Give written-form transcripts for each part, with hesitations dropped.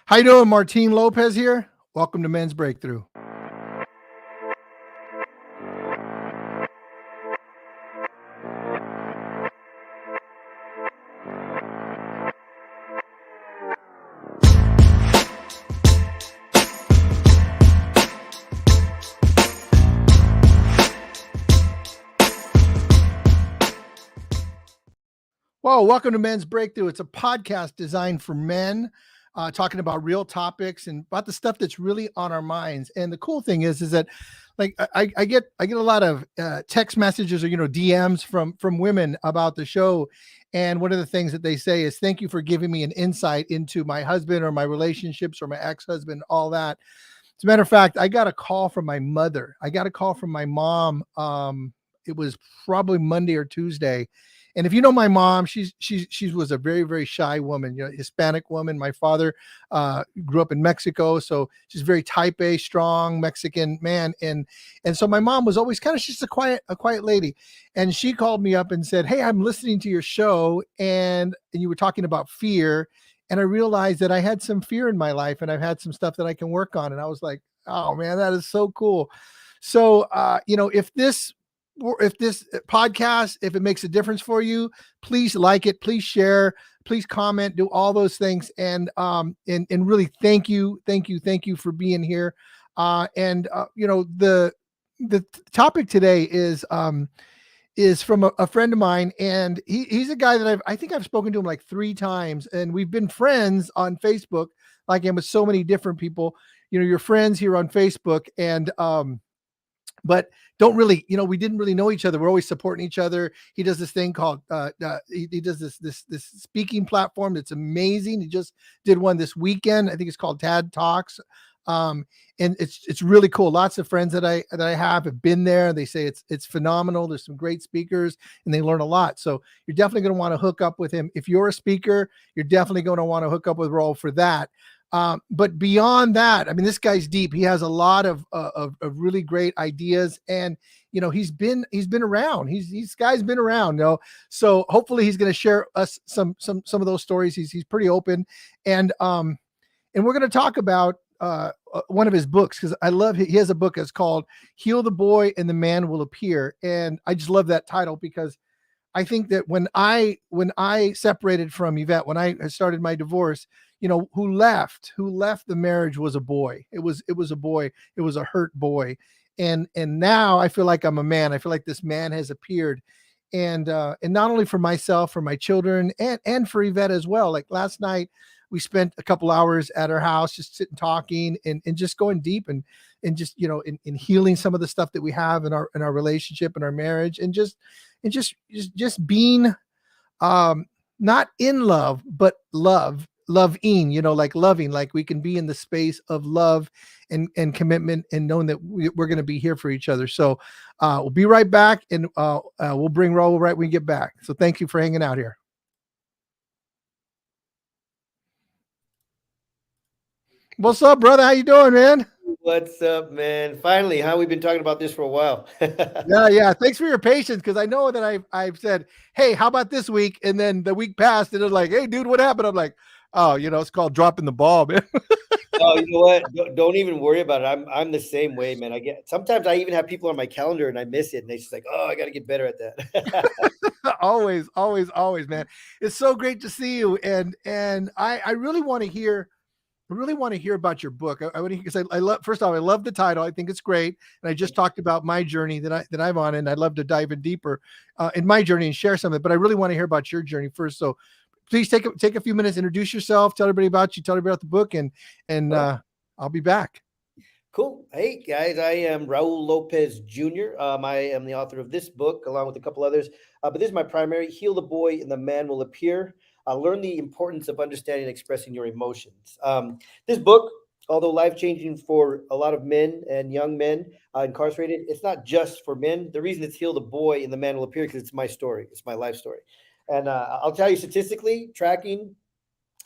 How you doing? Martin Lopez here. Welcome to Men's Breakthrough. Whoa, welcome to Men's Breakthrough. It's a podcast designed for men, talking about real topics and about the stuff that's really on our minds. And the cool thing is that like I get a lot of text messages or DMs from women about the show. And one of the things that they say is, "Thank you for giving me an insight into my husband or my relationships or my ex-husband, all that." As a matter of fact, I got a call from my mother. I got a call from my mom. It was probably Monday or Tuesday. And if you know my mom, she was a very, very shy woman, Hispanic woman. My father grew up in Mexico, so she's very type A, strong Mexican man. And so my mom was always kind of just a quiet lady. And she called me up and said, "Hey, I'm listening to your show, and you were talking about fear. And I realized that I had some fear in my life and I've had some stuff that I can work on." And I was like, "Oh man, that is so cool." So, if this podcast, if it makes a difference for you, please like it, please share, please comment, do all those things. And really thank you for being here. The topic today is from a friend of mine, and he's a guy that I think I've spoken to him like 3 times, and we've been friends on Facebook, like him with so many different people. Your friends here on Facebook, and but don't really, we didn't really know each other. We're always supporting each other. He does this thing called he does this speaking platform that's amazing. He just did one this weekend. I think it's called Tad Talks. And it's really cool. Lots of friends that I have been there. They say it's phenomenal. There's some great speakers and they learn a lot. So you're definitely going to want to hook up with him. If you're a speaker, you're definitely going to want to hook up with Raul for that. But beyond that, I mean, this guy's deep. He has a lot of really great ideas, and he's been around. He's guy's been around, So hopefully he's going to share us some of those stories. He's pretty open, and we're going to talk about one of his books, because I love he has a book that's called "Heal the Boy and the Man Will Appear," and I just love that title because I think that when I separated from Yvette, when I started my divorce, who left the marriage was a boy. It was a boy. It was a hurt boy. And now I feel like I'm a man. I feel like this man has appeared. And not only for myself, for my children, and for Yvette as well. Like last night, we spent a couple hours at her house, just sitting, talking, and just going deep, and just, in healing some of the stuff that we have in our relationship and our marriage, and just being not in love, but loving, like loving, like we can be in the space of love and commitment, and knowing that we're going to be here for each other. So we'll be right back, and we'll bring Raul right when we get back. So thank you for hanging out here. What's up, brother? How you doing, man? What's up, man? Finally, huh? We've been talking about this for a while. Yeah. Thanks for your patience, because I know that I've said, "Hey, how about this week?" And then the week passed, and it's like, "Hey, dude, what happened?" I'm like, "Oh, it's called dropping the ball, man." Oh, you know what? Don't even worry about it. I'm the same way, man. Sometimes I even have people on my calendar and I miss it, and they just like, "Oh, I got to get better at that." always, man. It's so great to see you, and I really want to hear. I really want to hear about your book. I want to, because I love. First off, I love the title. I think it's great, and I just talked about my journey that I'm on, and I'd love to dive in deeper in my journey and share some of it. But I really want to hear about your journey first. So please take a few minutes, introduce yourself, tell everybody about you, tell everybody about the book, and I'll be back. Cool. Hey, guys, I am Raul Lopez Jr. I am the author of this book, along with a couple others. But this is my primary: Heal the Boy and the Man Will Appear. Learn the importance of understanding and expressing your emotions. This book, although life changing for a lot of men and young men incarcerated, it's not just for men. The reason it's Heal the Boy and the Man Will Appear because it's my story, it's my life story. And I'll tell you statistically, tracking,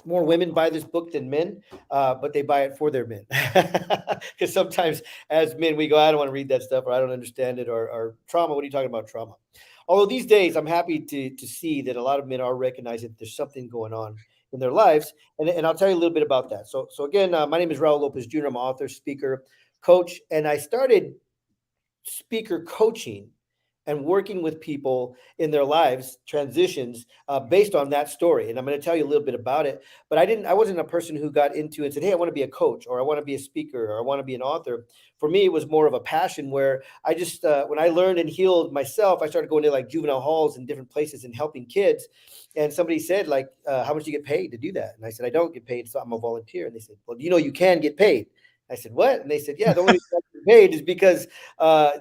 more women buy this book than men, but they buy it for their men. Because sometimes as men, we go, "I don't want to read that stuff," or "I don't understand it," or trauma. What are you talking about, trauma? Although these days, I'm happy to see that a lot of men are recognizing that there's something going on in their lives. And I'll tell you a little bit about that. So again, my name is Raul Lopez Jr. I'm an author, speaker, coach, and I started speaker coaching and working with people in their lives transitions based on that story. And I'm going to tell you a little bit about it. But I wasn't a person who got into it and said, hey, I want to be a coach, or I want to be a speaker, or I want to be an author. For me, it was more of a passion where I just when I learned and healed myself, I started going to like juvenile halls and different places and helping kids. And somebody said, like, how much do you get paid to do that? And I said, I don't get paid, so I'm a volunteer. And they said, well, you can get paid. I said, what? And they said, yeah, the only reason I get paid is because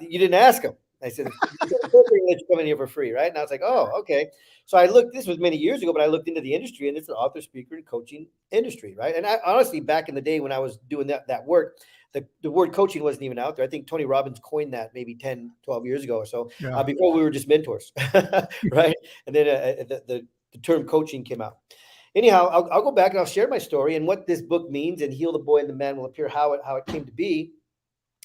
you didn't ask them. I said, let you come in here for free, right? And I was like, oh, okay. So I looked, this was many years ago, but I looked into the industry, and it's an author, speaker, and coaching industry, right? And I honestly, back in the day when I was doing that work, the word coaching wasn't even out there. I think Tony Robbins coined that maybe 10, 12 years ago or so, Yeah. before we were just mentors, right? And then the term coaching came out. Anyhow, I'll go back and I'll share my story and what this book means, and Heal the Boy and the Man Will Appear, how it came to be,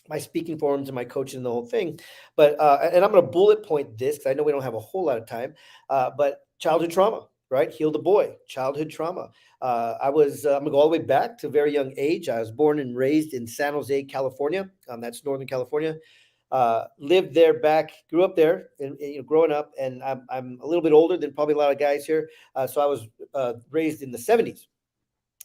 my speaking forums and my coaching and the whole thing. But and I'm going to bullet point this because I know we don't have a whole lot of time. But childhood trauma, right? Heal the boy, childhood trauma. I'm going to go all the way back to a very young age. I was born and raised in San Jose, California. That's Northern California. Lived there grew up there, and growing up, and I'm a little bit older than probably a lot of guys here. So I was raised in the 70s.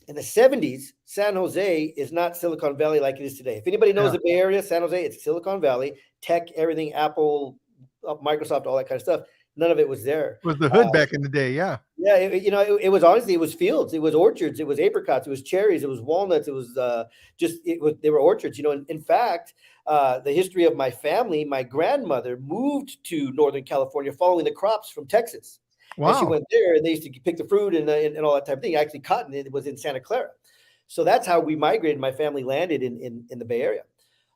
In the 70s, San Jose is not Silicon Valley like it is today. If anybody knows Yeah. the Bay Area, San Jose, it's Silicon Valley, tech, everything, Apple, Microsoft, all that kind of stuff. None of it was there. Was the hood back in the day? Yeah. Yeah, it was honestly, it was fields, it was orchards, it was apricots, it was cherries, it was walnuts, it was they were orchards. In fact, the history of my family, my grandmother moved to Northern California following the crops from Texas. And she Wow. went there, and they used to pick the fruit and all that type of thing. Actually, cotton, it was in Santa Clara. So that's how we migrated. My family landed in the Bay Area.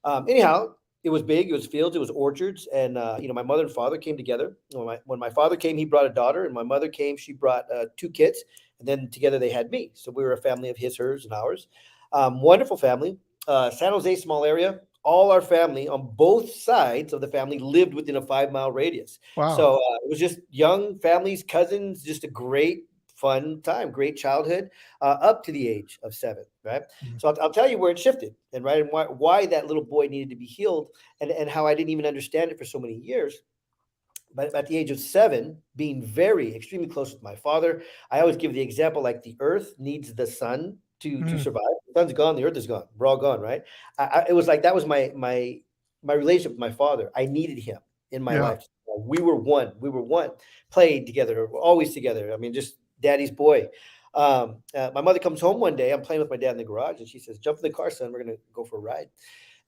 Anyhow, it was big. It was fields. It was orchards. And my mother and father came together. When my father came, he brought a daughter, and my mother came. She brought two kids, and then together they had me. So we were a family of his, hers, and ours. Wonderful family. San Jose, small area. All our family on both sides of the family lived within a 5-mile radius. Wow. So it was just young families, cousins, just a great, fun time, great childhood, up to the age of 7, right? Mhm. So I'll tell you where it shifted, and right, and why that little boy needed to be healed, and how I didn't even understand it for so many years. But at the age of 7, being very extremely close with my father, I always give the example, like the earth needs the sun to Mm. survive. The sun's gone, the earth is gone. We're all gone, right? It was like that was my relationship with my father. I needed him in my Yeah. life. We were one. We were one. Played together. We're always together. I mean, just daddy's boy. My mother comes home one day. I'm playing with my dad in the garage, and she says, "Jump in the car, son. We're gonna go for a ride."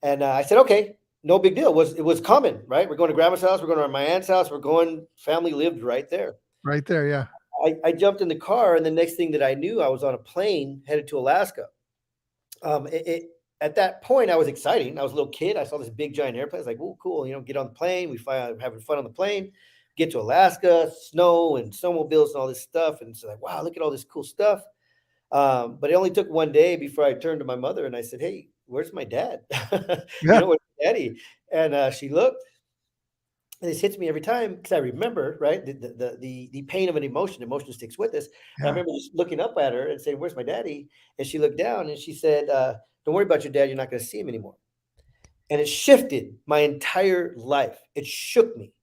And I said, "Okay." No big deal. It was common, right? We're going to grandma's house. We're going to my aunt's house. We're going. Family lived right there. Right there. Yeah. I jumped in the car, and the next thing that I knew, I was on a plane headed to Alaska. At that point, I was excited. I was a little kid. I saw this big giant airplane. I was like, "Oh, cool!" Get on the plane. We fly out, having fun on the plane. Get to Alaska, snow and snowmobiles and all this stuff, and it's like, "Wow, look at all this cool stuff." But it only took one day before I turned to my mother and I said, "Hey, where's my dad? Yeah. Where's daddy?" And she looked, and this hits me every time because I remember, right, the pain of an emotion. Emotion sticks with us. And I Yeah. remember just looking up at her and saying, "Where's my daddy?" And she looked down and she said, "Don't worry about your dad. You're not going to see him anymore." And it shifted my entire life. It shook me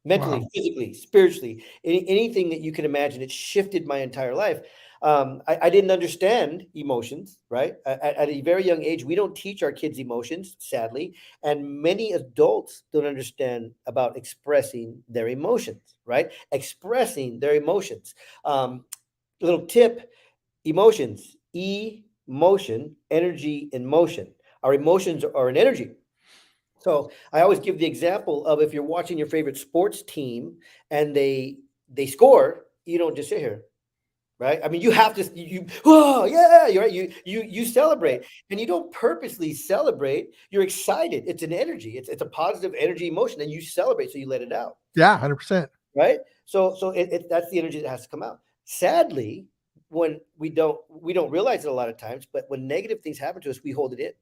mentally, Wow. physically, spiritually, anything that you can imagine. It shifted my entire life. I didn't understand emotions, right? At a very young age, we don't teach our kids emotions, sadly, and many adults don't understand about expressing their emotions, right? Expressing their emotions. Little tip: emotions, emotion, energy in motion. Our emotions are an energy. So I always give the example of, if you're watching your favorite sports team and they score, you don't just sit here, right? I mean, you have to oh yeah, you're right. You celebrate, and you don't purposely celebrate. You're excited. It's an energy. It's a positive energy emotion, and you celebrate, so you let it out, Yeah. 100%. right? So that's the energy that has to come out. Sadly, when we don't realize it a lot of times, but when negative things happen to us, we hold it in.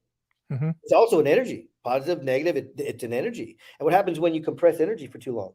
Hmm. It's also an energy, positive, negative. It's an energy. And what happens when you compress energy for too long?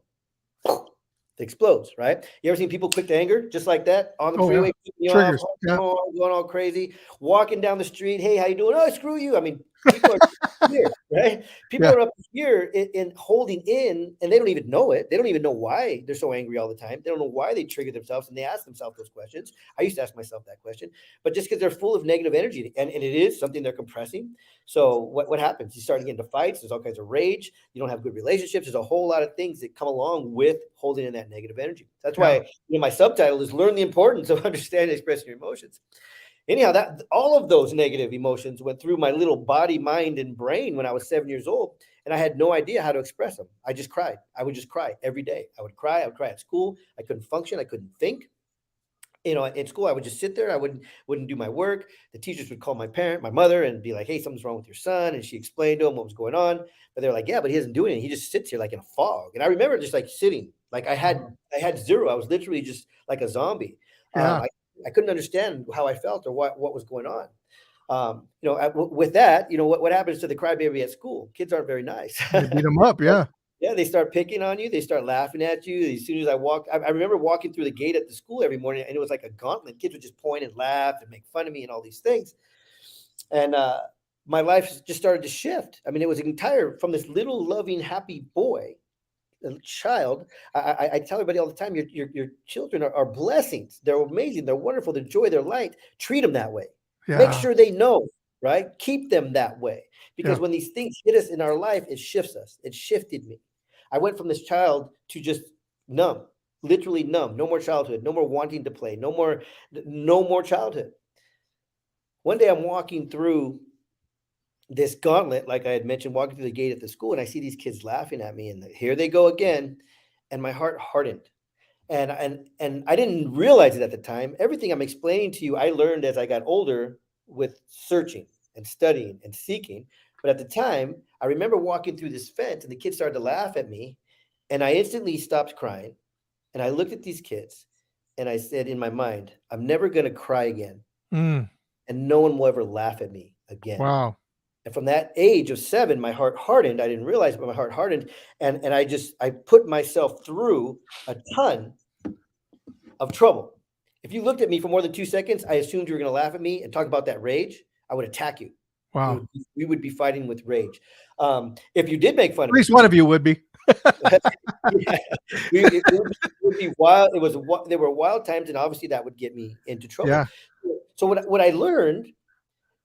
It explodes, right? You ever seen people quick to anger just like that on the Oh yeah. freeway, kicking you off, Triggers. Yeah. going all crazy, walking down the street? Hey, how you doing? Oh, screw you. I mean, people are here, right? People Yeah. are up here in holding in, and they don't even know it. They don't even know why they're so angry all the time. They don't know why they trigger themselves, and they ask themselves those questions. I used to ask myself that question, but just because they're full of negative energy, and it is something they're compressing. So what happens? You start to get into fights. There's all kinds of rage. You don't have good relationships. There's a whole lot of things that come along with holding in that negative energy. That's Yeah. why my subtitle is "Learn the Importance of Understanding and Expressing Your Emotions." Anyhow, that all of those negative emotions went through my little body, mind, and brain when I was 7 years old, and I had no idea how to express them. I just cried. I would just cry every day. I would cry. I would cry at school. I couldn't function. I couldn't think. In school, I would just sit there. I wouldn't do my work. The teachers would call my mother, and be like, "Hey, something's wrong with your son." And she explained to him what was going on. But they're like, "Yeah, but he doesn't do anything. He just sits here like in a fog." And I remember just like sitting, like I had zero. I was literally just like a zombie. Yeah. I couldn't understand how I felt or what was going on. With that, what happens to the crybaby at school? Kids aren't very nice. They beat them up. Yeah. Yeah, they start picking on you. They start laughing at you. As soon as I walked, I remember walking through the gate at the school every morning, and it was like a gauntlet. Kids would just point and laugh and make fun of me and all these things. And my life just started to shift. I mean, it was entire from this little loving, happy boy, a child. I tell everybody all the time, your children are blessings. They're amazing. They're wonderful. They're joy. They're light. Treat them that way. Make Yeah. sure they know, right? Keep them that way. Because Yeah. when these things hit us in our life, it shifts us. It shifted me. I went from this child to just numb, literally numb. No more childhood. No more wanting to play. No more childhood. One day I'm walking through this gauntlet, like I had mentioned, walking through the gate at the school, and I see these kids laughing at me, and here they go again, and my heart hardened. And I didn't realize it at the time. Everything I'm explaining to you, I learned as I got older with searching and studying and seeking. But at the time, I remember walking through this fence, and the kids started to laugh at me, and I instantly stopped crying, and I looked at these kids, and I said in my mind, I'm never going to cry again, Mm. and no one will ever laugh at me again. Wow. And from that age of 7, my heart hardened. I didn't realize it, but my heart hardened. And I put myself through a ton of trouble. If you looked at me for more than 2 seconds, I assumed you were going to laugh at me and talk about that rage. I would attack you. Wow. We would be fighting with rage. If you did make fun At of me, least one of you would be. yeah, it would be wild. There were wild times, and obviously that would get me into trouble. Yeah. So what I learned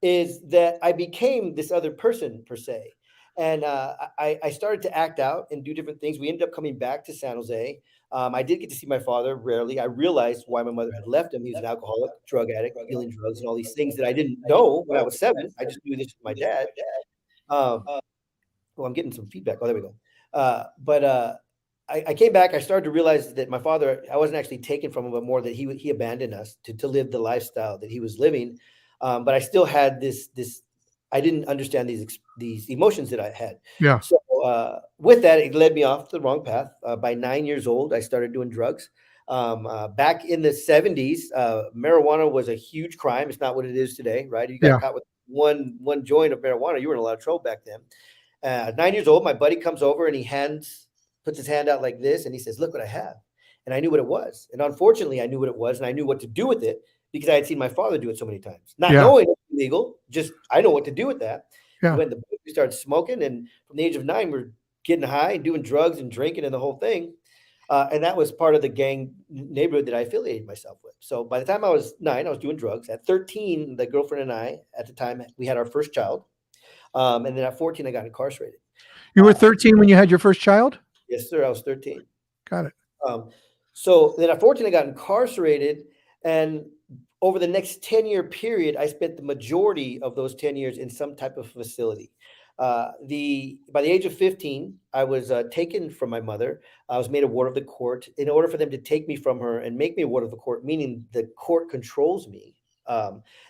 is that I became this other person per se. And I started to act out and do different things. We ended up coming back to San Jose. I did get to see my father rarely. I realized why my mother had left him. He was an alcoholic, drug addict, dealing drugs, and all these things that I didn't know when I was 7. I just knew this was my dad. Um, well, I'm getting some feedback. Oh, there we go. But I came back. I started to realize that my father, I wasn't actually taken from him, but more that he abandoned us to live the lifestyle that he was living. But I still had this. I didn't understand these emotions that I had. Yeah. So with that, it led me off the wrong path. By 9 years old, I started doing drugs. Back in the 70s, marijuana was a huge crime. It's not what it is today, right? You got Yeah. caught with one joint of marijuana, you were in a lot of trouble back then. 9 years old, my buddy comes over and puts his hand out like this, and he says, "Look what I have." And I knew what it was. And unfortunately, I knew what it was, and I knew what to do with it because I had seen my father do it so many times. Not Yeah. knowing it's illegal, just I know what to do with that. Yeah. We started smoking, and from the age of 9, we're getting high and doing drugs and drinking and the whole thing. And that was part of the gang neighborhood that I affiliated myself with. So by the time I was 9, I was doing drugs. At 13, the girlfriend and I, at the time, we had our first child. And then at 14, I got incarcerated. You were 13 when you had your first child? Yes, sir. I was 13. Got it. So then at 14, I got incarcerated. And over the next 10-year period, I spent the majority of those 10 years in some type of facility. By the age of 15, I was taken from my mother. I was made a ward of the court. In order for them to take me from her and make me a ward of the court, meaning the court controls me,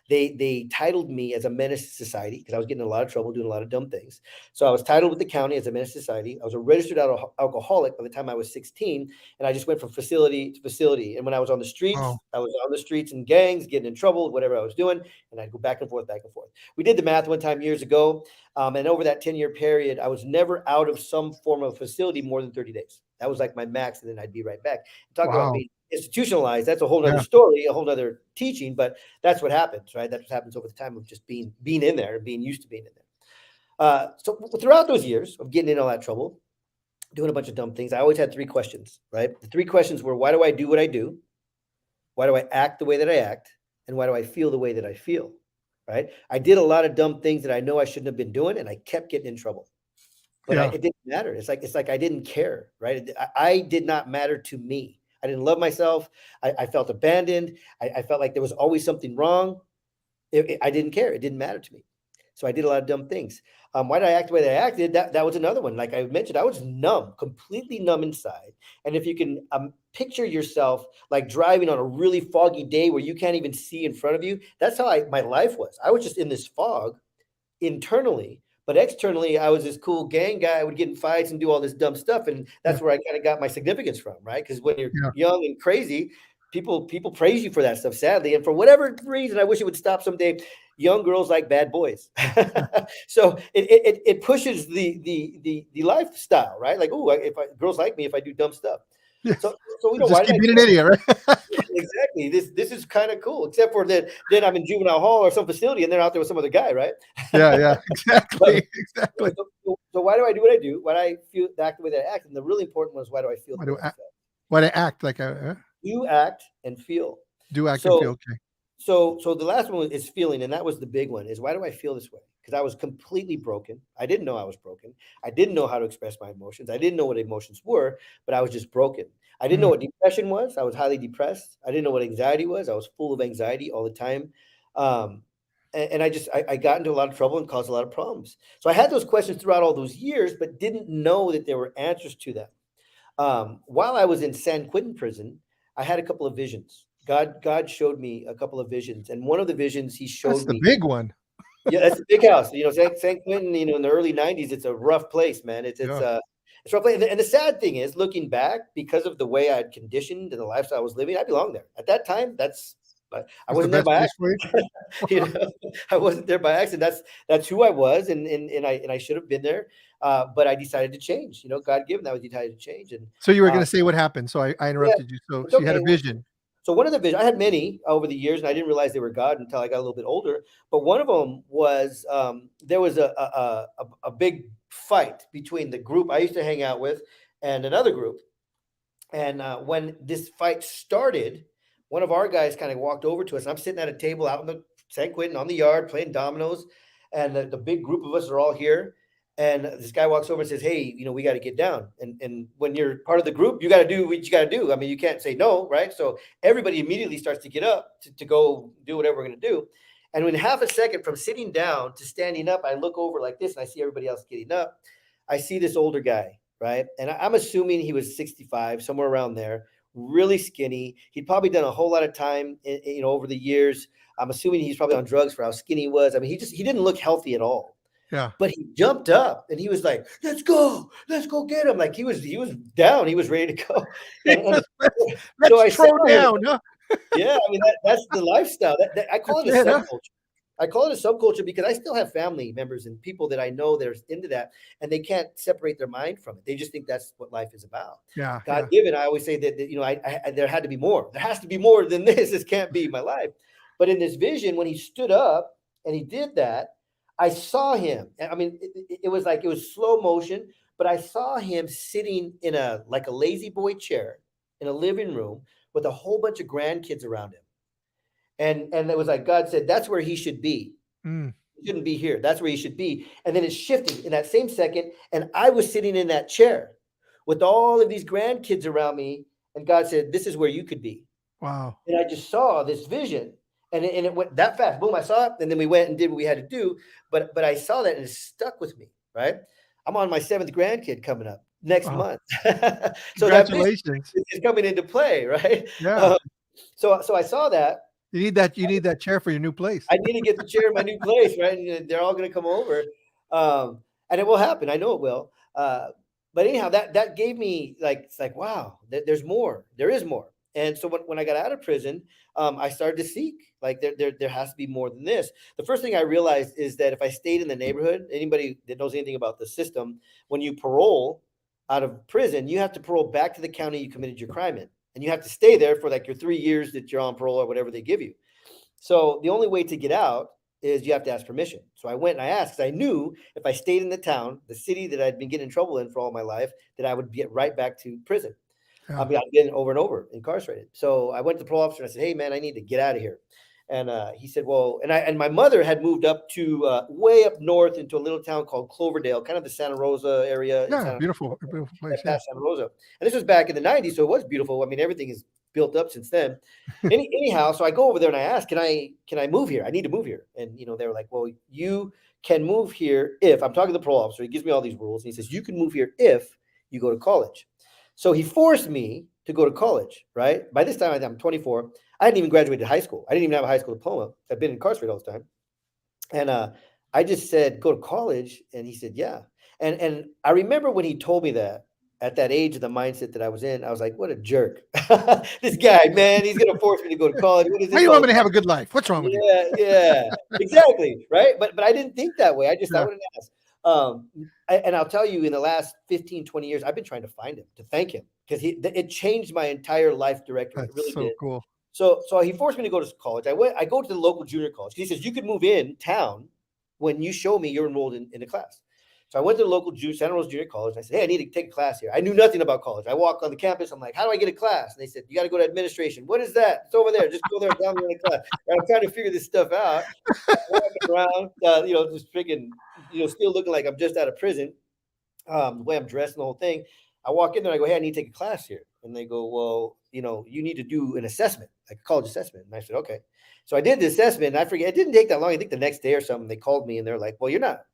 they titled me as a menace to society because I was getting in a lot of trouble, doing a lot of dumb things. So I was titled with the county as a menace to society. I was a registered alcoholic by the time I was 16, and I just went from facility to facility. And when I was on the streets, Oh. I was on the streets in gangs, getting in trouble, whatever I was doing, and I'd go back and forth, back and forth. We did the math one time years ago, and over that 10-year period, I was never out of some form of facility more than 30 days That was like my max, and then I'd be right back. Talking about Wow. being institutionalized, that's a whole other Yeah. story, a whole other teaching, but that's what happens, right? That's what happens over the time of just being in there and being used to being in there. So throughout those years of getting in all that trouble, doing a bunch of dumb things, I always had three questions, right? The three questions were, why do I do what I do? Why do I act the way that I act? And why do I feel the way that I feel? Right? I did a lot of dumb things that I know I shouldn't have been doing, and I kept getting in trouble. But Yeah. it didn't matter. It's like I didn't care, right? I did not matter to me. I didn't love myself. I felt abandoned. I felt like there was always something wrong. I didn't care. It didn't matter to me. So I did a lot of dumb things. Why did I act the way that I acted? That was another one. Like I mentioned, I was numb, completely numb inside. And if you can picture yourself like driving on a really foggy day where you can't even see in front of you, that's how my life was. I was just in this fog internally, but externally, I was this cool gang guy. I would get in fights and do all this dumb stuff, and Yeah. that's where I kind of got my significance from, right? Because when you're Yeah. young and crazy, people praise you for that stuff, sadly, and for whatever reason, I wish it would stop someday. Young girls like bad boys, so it pushes the lifestyle, right? Like, oh, if girls like me if I do dumb stuff. Yeah. So Just why did keep I being do an idiot, right? exactly? This is kind of cool, except for that. Then I'm in juvenile hall or some facility, and they're out there with some other guy, right? Yeah. Yeah. But Exactly. Exactly. so why do I do what I do? Why do I feel act the way that I act? And the really important one is, why do I feel Why the way do I I, feel? why do I act like I You act and feel. do act and feel So okay? so the last one is feeling, and that was the big one. Is why do I feel this way? Because I was completely broken. I didn't know I was broken. I didn't know how to express my emotions. I didn't know what emotions were, but I was just broken. I didn't know Mm. what depression was. I was highly depressed. I didn't know what anxiety was. I was full of anxiety all the time. Um, and I got into a lot of trouble and caused a lot of problems. So I had those questions throughout all those years, but didn't know that there were answers to them. While I was in San Quentin prison, I had a couple of visions. God showed me a couple of visions, and one of the visions he That's showed the me. big one. Yeah, that's a big house. San Quentin. In the early '90s, it's a rough place, man. Yeah. It's a rough place. And the sad thing is, looking back, because of the way I had conditioned and the lifestyle I was living, I belonged there at that time. I That's the wasn't there best by place for you. accident. I wasn't there by accident. That's who I was, and I should have been there. But I decided to change. God given that I decided to change, and So you were uh, going to say what happened. So I yeah, interrupted you. So, it's so you had a okay. vision. So one of the visions, I had many over the years, and I didn't realize they were God until I got a little bit older. But one of them was there was a big fight between the group I used to hang out with and another group. And when this fight started, one of our guys kind of walked over to us. And I'm sitting at a table out in the San Quentin on the yard playing dominoes, and the big group of us are all here. And this guy walks over and says, "Hey, we got to get down. And when you're part of the group, you got to do what you got to do. I mean, you can't say no, right?" So everybody immediately starts to get up to go do whatever we're going to do. And in half a second, from sitting down to standing up, I look over like this, and I see everybody else getting up. I see this older guy, right? And I'm assuming he was 65, somewhere around there, really skinny. He'd probably done a whole lot of time, over the years. I'm assuming he's probably on drugs for how skinny he was. I mean, he didn't look healthy at all. Yeah. But he jumped up and he was like, let's go get him. Like he was down, he was ready to go. And so Let's I said, throw down. Huh? yeah, I mean that's the lifestyle. I call That's it a it. Huh? subculture. I call it a subculture because I still have family members and people that I know that are into that, and they can't separate their mind from it. They just think that's what life is about. Yeah. God Yeah. given, I always say that there had to be more. There has to be more than this. This can't be my life. But in this vision, when he stood up and he did that, I saw him. I mean, it was like it was slow motion, but I saw him sitting in a lazy boy chair in a living room with a whole bunch of grandkids around him. And it was like God said, that's where he should be. Mm. He shouldn't be here. That's where he should be. And then it shifted in that same second. And I was sitting in that chair with all of these grandkids around me. And God said, this is where you could be. Wow. And I just saw this vision. And it went that fast. Boom, I saw it. And then we went and did what we had to do. But I saw that and it stuck with me, right? I'm on my seventh grandkid coming up next Wow. month. So that vision Congratulations. is coming into play, right? Yeah. So I saw that. You need that. You need that chair for your new place. I need to get the chair in my new place, right? And they're all going to come over, and it will happen. I know it will. But anyhow, that gave me it's like wow, there's more. There is more. And so when I got out of prison, I started to seek like there has to be more than this. The first thing I realized is that if I stayed in the neighborhood, anybody that knows anything about the system, when you parole, out of prison, you have to parole back to the county you committed your crime in. And you have to stay there for like your 3 years that you're on parole or whatever they give you. So the only way to get out is you have to ask permission. So I went and I asked, because I knew if I stayed in the town, the city that I'd been getting in trouble in for all my life, that I would get right back to prison. I Yeah. mean, I've been over and over incarcerated. So I went to the parole officer and I said, "Hey, man, I need to get out of here." And he said, "Well," and my mother had moved up to way up north into a little town called Cloverdale, kind of the Santa Rosa area in Yeah. Santa Beautiful place. Yeah. past Santa Rosa. And this was back in the '90s, so it was beautiful. I mean, everything is built up since then. Anyhow, so I go over there and I ask, "Can I move here? I need to move here." And they were like, "Well, you can move here if," I'm talking to the parole officer. He gives me all these rules, and he says, "You can move here if you go to college." So he forced me to go to college, right? By this time, I'm 24. I hadn't even graduated high school. I didn't even have a high school diploma. I've been incarcerated all this time. And I just said, "Go to college." And he said, "Yeah." And I remember when he told me that at that age of the mindset that I was in, I was like, what a jerk. This guy, man, he's going to force me to go to college. What is How this you all want me to about? have a good life? What's wrong with you? Yeah, exactly. Right. But I didn't think that way. I just, I Yeah. wouldn't ask. And I'll tell you, in the last 15, 20 years, I've been trying to find him, to thank him, because it changed my entire life directory. It That's really so did. cool. So he forced me to go to college. I go to the local junior college. He says, "You can move in town when you show me you're enrolled in a class." So I went to the local Santa Rosa Junior College. And I said, "Hey, I need to take a class here." I knew nothing about college. I walk on the campus. I'm like, "How do I get a class?" And they said, "You got to go to administration." "What is that?" "It's over there. Just go there and tell me in a class." And I'm trying to figure this stuff out. Walking around, just freaking, still looking like I'm just out of prison, the way I'm dressed and the whole thing. I walk in there, I go, "Hey, I need to take a class here." And they go, "Well, you need to do an assessment, like a college assessment." And I said, "Okay." So I did the assessment, and I forget, it didn't take that long. I think the next day or something, they called me and they're like, "Well, you're not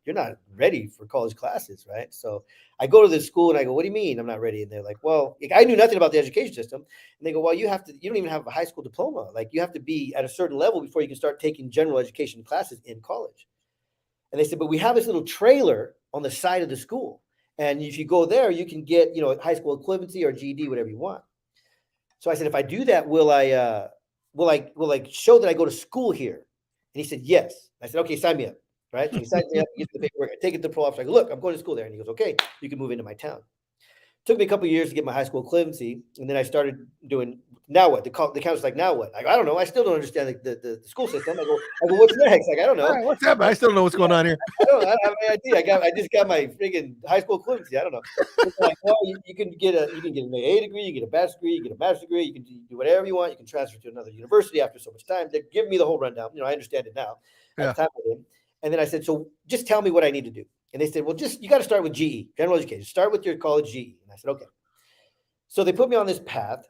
ready for college classes, right?" So I go to the school and I go, "What do you mean I'm not ready?" And they're like, "Well," like, I knew nothing about the education system. And they go, "Well, you don't even have a high school diploma. Like, you have to be at a certain level before you can start taking general education classes in college." And they said, "But we have this little trailer on the side of the school. And if you go there, you can get, high school equivalency or GED, whatever you want." So I said, "If I do that, will I show that I go to school here?" And he said, "Yes." I said, "Okay, sign me up." Right. So he signs me up, he gets the paperwork. I take it to the pro officer. I go, "Look, I'm going to school there." And he goes, "Okay, you can move into my town." Took me a couple of years to get my high school equivalency, and then I started doing, now what? The counselor's like, "Now what?" I don't know. I still don't understand the school system. I go, "What's next?" Like, I don't All know. right, what's happening? I still don't know what's going on here. I don't know. I have no idea. I just got my freaking high school equivalency. I don't know. It's like, "Well, you can get an AA degree, you get a bachelor's degree, you get a master's degree, you can do whatever you want. You can transfer to another university after so much time." They're giving me the whole rundown. I understand it now. At Yeah. the time I did. And then I said, "So just tell me what I need to do." And they said, "Well, you got to start with GE, general education. Start with your college GE." And I said, "Okay." So they put me on this path,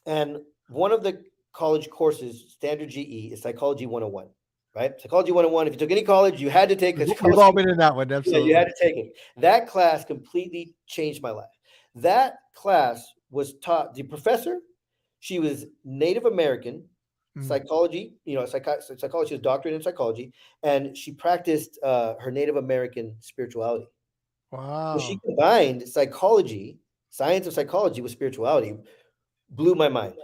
and one of the college courses, standard GE, is Psychology 101, right? Psychology 101. If you took any college, you had to take a We've all been in that one. yeah, you had Absolutely. to take it. That class completely changed my life. That class was taught, the professor, she was Native American, Mm. psychology, psychology, she was doctorate in psychology, and she practiced her Native American spirituality. So she Wow. combined psychology, science of psychology, with spirituality. Blew my mind.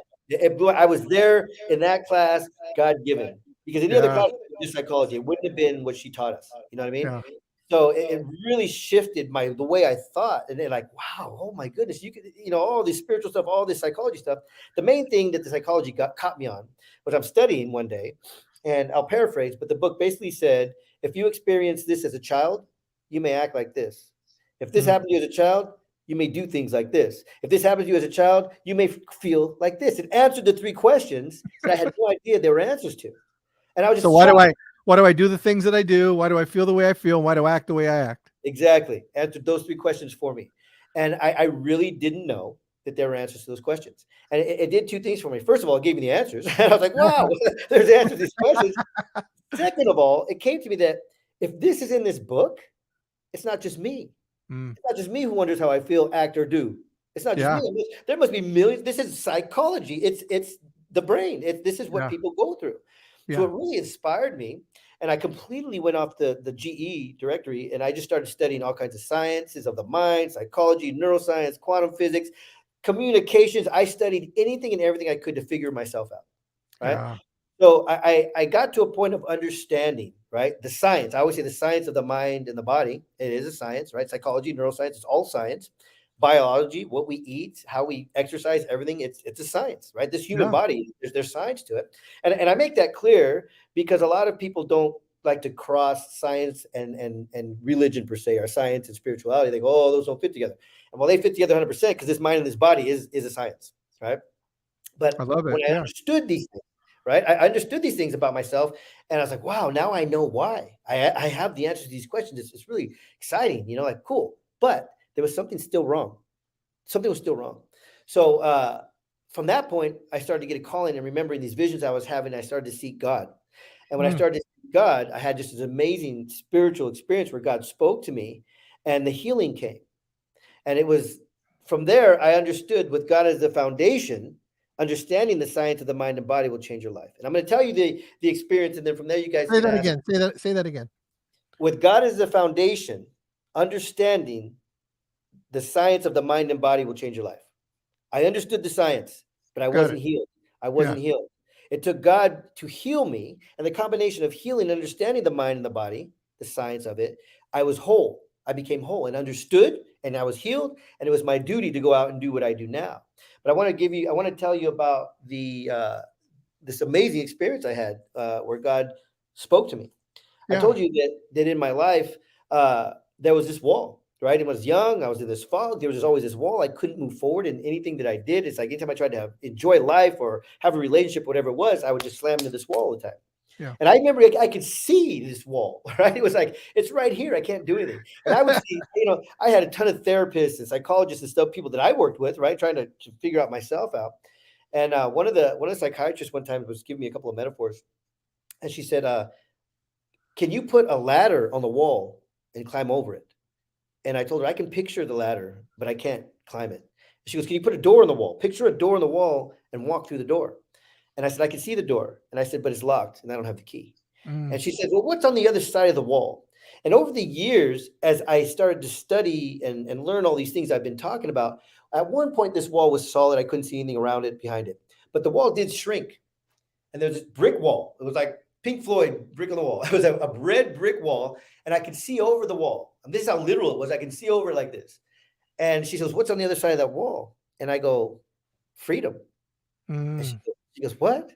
I was there in that class, God given, because any other Yeah. class was just psychology. It wouldn't have been what she taught us. You know what I mean? Yeah. So it really shifted the way I thought, and then, like, wow, oh my goodness, you could, all this spiritual stuff, all this psychology stuff. The main thing that the psychology caught me on was, I'm studying one day, and I'll paraphrase, but the book basically said, if you experience this as a child, you may act like this. If this Mm. happened to you as a child, you may do things like this. If this happens to you as a child, you may feel like this. It answered the three questions that I had no idea there were answers to. And I was So just shocked. why do I do the things that I do? Why do I feel the way I feel? Why do I act the way I act? Exactly. Answered those three questions for me. And I really didn't know that there were answers to those questions. And it did two things for me. First of all, it gave me the answers. And I was like, wow, there's answers to these questions. Second of all, it came to me that if this is in this book, it's not just me. Mm. It's not just me who wonders how I feel, act, or do. It's not just Yeah. me. There must be millions. This is psychology. It's the brain. This is what Yeah. people go through. So Yeah. it really inspired me. And I completely went off the GE directory, and I just started studying all kinds of sciences of the mind, psychology, neuroscience, quantum physics, communications. I studied anything and everything I could to figure myself out. Right. Yeah. So I got to a point of understanding, right? The science. I always say the science of the mind and the body. It is a science, right? Psychology, neuroscience, it's all science. biology, what we eat, how we exercise, everything. It's a science, right? This human Yeah. body, there's science to it. And I make that clear because a lot of people don't like to cross science and religion per se, or science and spirituality. They go, oh, those don't fit together. And well, they fit together 100% because this mind and this body is a science, right? I But love it. when I Yeah. understood these things, right, I understood these things about myself, and I was like, wow, now I know why. I have the answers to these questions. It's really exciting, like cool. But there was something still wrong. Something was still wrong. So from that point, I started to get a calling and remembering these visions I was having. I started to seek God. And when I Mm. started to seek God, I had just this amazing spiritual experience where God spoke to me and the healing came. And it was from there I understood with God as the foundation, understanding the science of the mind and body will change your life. And I'm going to tell you the experience, and then from there you guys Say can that ask. again. Say that again. With God as the foundation, understanding the science of the mind and body will change your life. I understood the science, but I Got wasn't it. healed. I Yeah. wasn't healed. It took God to heal me, and the combination of healing and understanding the mind and the body, the science of it, I was whole. I became whole and understood, and I was healed, and it was my duty to go out and do what I do now. But I want to tell you about the this amazing experience I had where God spoke to me. I Yeah. told you that in my life, there was this wall, right? I was young. I was in this fog. There was just always this wall. I couldn't move forward in anything that I did. It's like anytime I tried to enjoy life or have a relationship, whatever it was, I would just slam into this wall all the time. Yeah. And I remember I could see this wall, right? It was like, it's right here. I can't do anything. And I would see, I had a ton of therapists and psychologists and stuff, people that I worked with, right? Trying to figure out myself out. And one of the psychiatrists one time was giving me a couple of metaphors. And she said, can you put a ladder on the wall and climb over it? And I told her, I can picture the ladder, but I can't climb it. She goes, can you put a door on the wall? Picture a door on the wall and walk through the door. And I said, I can see the door. And I said, but it's locked and I don't have the key. Mm. And she said, well, what's on the other side of the wall? And over the years, as I started to study and learn all these things I've been talking about, at one point, this wall was solid. I couldn't see anything around it, behind it. But the wall did shrink. And there's this brick wall. It was like Pink Floyd brick on the wall. It was a red brick wall, and I could see over the wall. And this is how literal it was. I can see over it like this. And she says, what's on the other side of that wall? And I go, freedom. And Mm. she goes, what?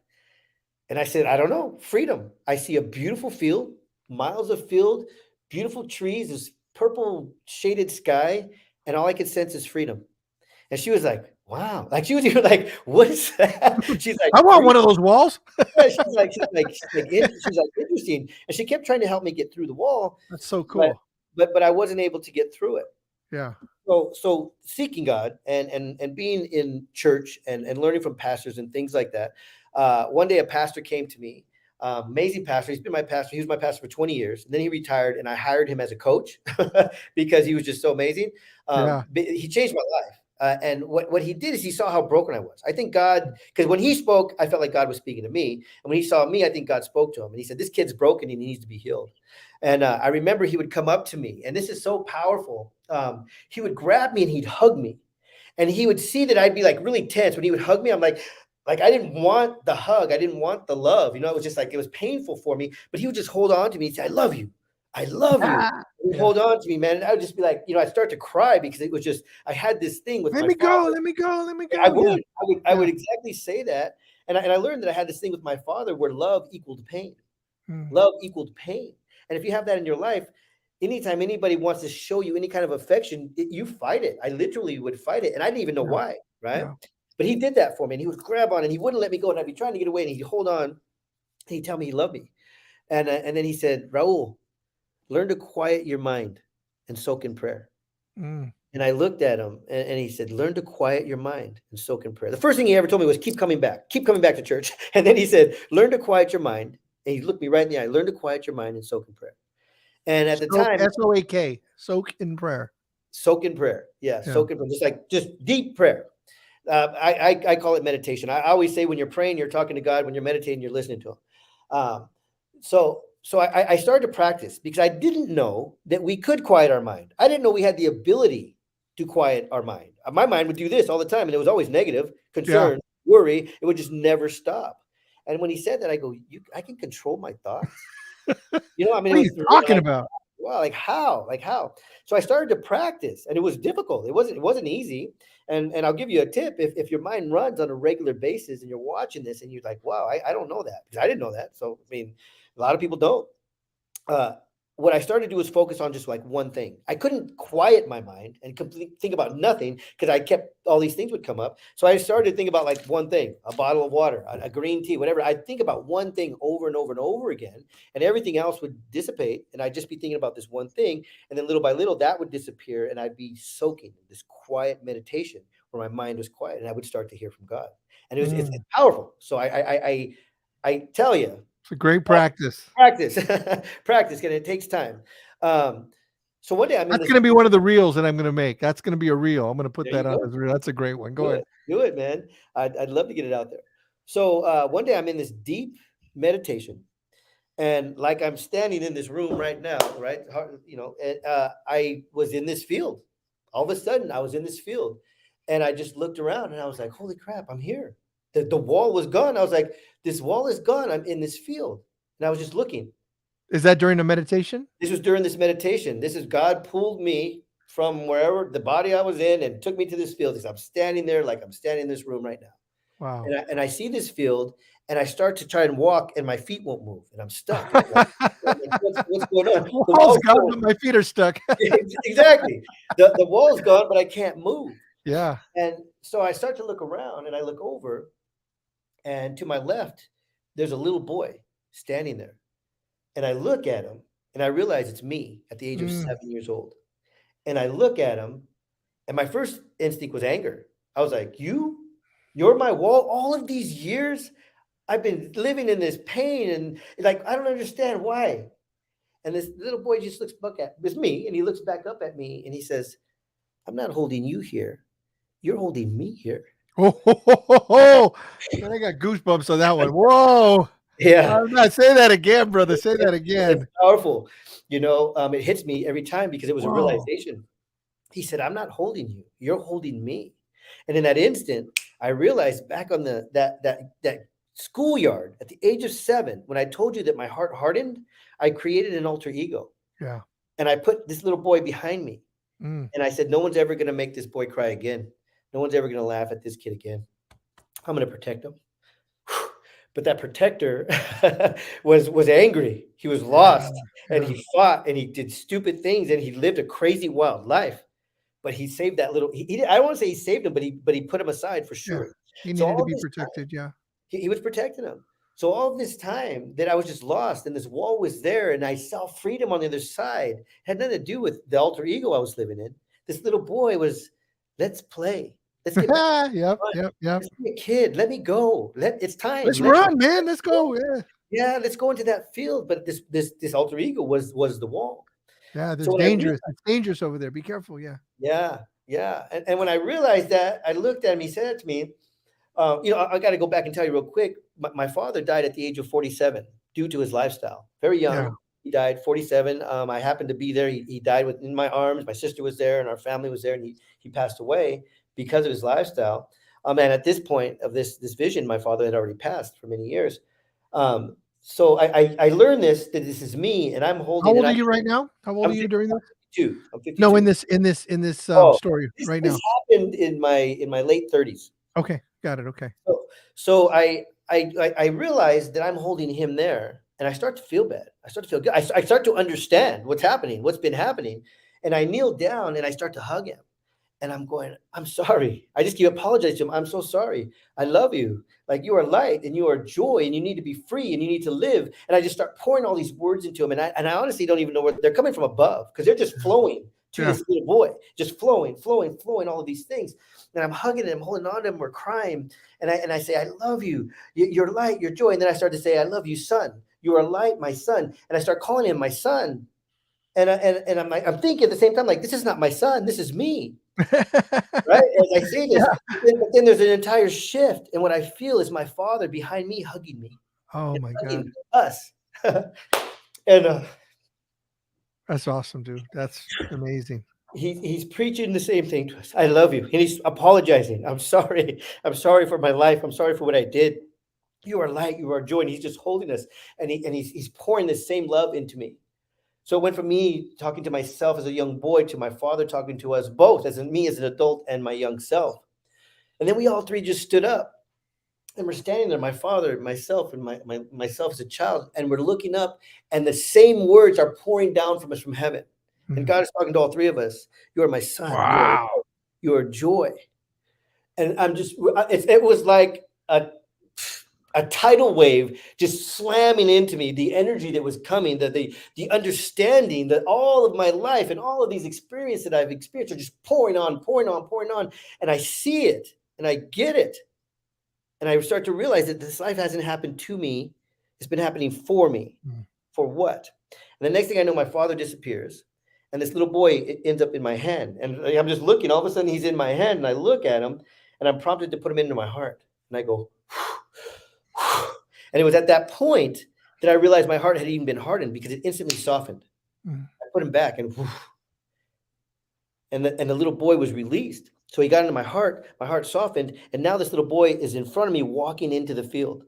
And I said, I don't know, freedom. I see a beautiful field, miles of field, beautiful trees, this purple shaded sky, and all I could sense is freedom. And she was like, wow. Like she was even like, what is that? She's like, I want freedom. one of those walls. Yeah, she's like interesting, and she kept trying to help me get through the wall, That's so but cool. but I wasn't able to get through it. Yeah. So seeking God and being in church and learning from pastors and things like that. One day a pastor came to me, amazing pastor. He's been my pastor. He was my pastor for 20 years. And then he retired, and I hired him as a coach because he was just so amazing. Yeah. He changed my life. And what he did is he saw how broken I was. I think God, because when he spoke, I felt like God was speaking to me. And when he saw me, I think God spoke to him. And he said, this kid's broken and he needs to be healed. And I remember he would come up to me, and this is so powerful. He would grab me and he'd hug me. And he would see that I'd be like really tense. When he would hug me, I'm like I didn't want the hug. I didn't want the love. It was just like, it was painful for me. But he would just hold on to me and say, I love you. I love you. He would Yeah. hold on to me, man. And I would just be like, I'd start to cry because it was just, I had this thing with Let my me go. father. Let me go. Let me I go. Yeah. would, I would, I Yeah. would exactly say that. And I learned that I had this thing with my father where love equaled pain. Mm. Love equaled pain. And if you have that in your life, anytime anybody wants to show you any kind of affection, you fight it. I literally would fight it. And I didn't even know Yeah. why, right? Yeah. But he did that for me. And he would grab on and he wouldn't let me go. And I'd be trying to get away. And he'd hold on. And he'd tell me he loved me. And then he said, Raul, learn to quiet your mind and soak in prayer. Mm. And I looked at him and he said, learn to quiet your mind and soak in prayer. The first thing he ever told me was keep coming back to church. And then he said, learn to quiet your mind. And he looked me right in the eye, learn to quiet your mind and soak in prayer. And at the Soak, time, SOAK, soak in prayer. soak in prayer. Yeah, Yeah. soak in prayer. Just deep prayer. I call it meditation. I always say when you're praying, you're talking to God. When you're meditating, you're listening to him. Um, so I started to practice because I didn't know that we could quiet our mind. I didn't know we had the ability to quiet our mind. My mind would do this all the time, and it was always negative, concern, worry. It would just never stop. And when he said that, I go, I can control my thoughts. I mean, What are it you was talking like, about? wow, like how? Like how? So I started to practice, and it was difficult. It wasn't easy. And I'll give you a tip. If your mind runs on a regular basis and you're watching this and you're like, wow, I don't know that because I didn't know that. So I mean, a lot of people don't. uh, what I started to do was focus on just like one thing. I couldn't quiet my mind and think about nothing because I kept all these things would come up. So I started to think about like one thing, a bottle of water, a green tea, whatever. I'd think about one thing over and over and over again, and everything else would dissipate. And I'd just be thinking about this one thing. And then little by little, that would disappear. And I'd be soaking in this quiet meditation where my mind was quiet and I would start to hear from God. And it's Mm. powerful. So I tell you, It's a great practice. practice, practice, and it takes time. Um, so one day I'm in That's this. going to be one of the reels that I'm going to make. That's going to be a reel. I'm going to put There that you on go. as a reel. That's a great one. Go ahead. Do it, man. I'd love to get it out there. So one day I'm in this deep meditation, and like I'm standing in this room right now, right? And I was in this field. All of a sudden, I was in this field, and I just looked around, and I was like, "Holy crap, I'm here!" The wall was gone. I was like, "This wall is gone. I'm in this field," and I was just looking. Is that during the meditation? This was during this meditation. This is God pulled me from wherever the body I was in and took me to this field. Because I'm standing there like I'm standing in this room right now. Wow. And I see this field and I start to try and walk and my feet won't move and I'm stuck. And I'm like, what's going on? The Wall's wall's gone, gone. but my feet are stuck. Exactly. The wall's gone, but I can't move. Yeah. And so I start to look around and I look over, and to my left, there's a little boy standing there. And I look at him and I realize it's me at the age of Mm. 7 years old. And I look at him, and my first instinct was anger. I was like, you're my wall. All of these years, I've been living in this pain, and like, I don't understand why. And this little boy just looks back at it's me, and he looks back up at me, and he says, I'm not holding you here. You're holding me here. Oh, man, I got goosebumps on that one. Whoa. Yeah, I'm not say that again, brother. Say that it's again. powerful. It hits me every time because it was a Whoa. realization. He said, I'm not holding you. You're holding me. And in that instant, I realized back on that schoolyard at the age of 7, when I told you that my heart hardened, I created an alter ego. Yeah. And I put this little boy behind me. Mm. And I said, no one's ever going to make this boy cry again. No one's ever going to laugh at this kid again. I'm going to protect him. But that protector was angry. He was Yeah. lost, and Yeah. he fought, and he did stupid things, and he lived a crazy wild life. But he saved that little. I don't want to say he saved him, but he put him aside for Yeah. sure. He So needed to all be this protected. Yeah. he was protecting him. So all this time that I was just lost, and this wall was there, and I saw freedom on the other side. It had nothing to do with the alter ego I was living in. This little boy was, let's play. Let's get back Yep. to fun. Yep. Yep. Let's be a kid. Let me go. It's time. Let's run, man. Let's go. Yeah. Yeah, let's go into that field. But this alter ego was the wall. Yeah. So There's when I dangerous. It's dangerous over there. Be careful. Yeah. yeah, yeah. And when I realized that, I looked at him. He said to me, I got to go back and tell you real quick. My father died at the age of 47 due to his lifestyle. Very Yeah. young. He died 47. I happened to be there. He died in my arms. My sister was there, and our family was there, and he passed away because of his lifestyle. And at this point of this vision, my father had already passed for many years. So I learned that this is me, and I'm How holding. old are you right now? How old I'm are you during this? 52. I'm No, 52. in this Oh, story right this now. happened in my late 30s. Okay. Got it. Okay. So I realized that I'm holding him there, and I start to feel bad. I start to feel good. I start to understand what's happening, what's been happening, and I kneel down and I start to hug him. And I'm going, I'm sorry. I just keep apologizing to him. I'm so sorry. I love you. Like, you are light and you are joy, and you need to be free and you need to live. And I just start pouring all these words into him. And I honestly don't even know where they're coming from above, because they're just flowing to Yeah. this little boy, just flowing, all of these things. And I'm hugging him, holding on to him. We're crying. And I say, I love you. You're light, you're joy. And then I start to say, I love you, son. You are light, my son. And I start calling him my son. And I'm like, I'm thinking at the same time, like, this is not my son. This is me. Right? As I say this, Yeah. but then there's an entire shift. And what I feel is my father behind me hugging me Oh and my God. hugging us. And That's awesome, dude. That's amazing. he's preaching the same thing to us. I love you. And he's apologizing. I'm sorry. I'm sorry for my life. I'm sorry for what I did. You are light. You are joy. And he's just holding us. And he's pouring the same love into me. So it went from me talking to myself as a young boy to my father talking to us both, as in me as an adult and my young self. And then we all three just stood up and we're standing there, my father, myself, and myself as a child, and we're looking up, and the same words are pouring down from us from heaven. And Mm. God is talking to all three of us. You are my son. Wow. You are joy. And it was like a tidal wave just slamming into me, the energy that was coming, the understanding that all of my life and all of these experiences that I've experienced are just pouring on, pouring on, pouring on. And I see it and I get it. And I start to realize that this life hasn't happened to me. It's been happening for me. For what? And the next thing I know, my father disappears. And this little boy ends up in my hand. And I'm just looking. All of a sudden, he's in my hand. And I look at him. And I'm prompted to put him into my heart. And I go, and it was at that point that I realized my heart had even been hardened because it instantly softened. I put him back. And the little boy was released. So he got into my heart softened, and now this little boy is in front of me walking into the field.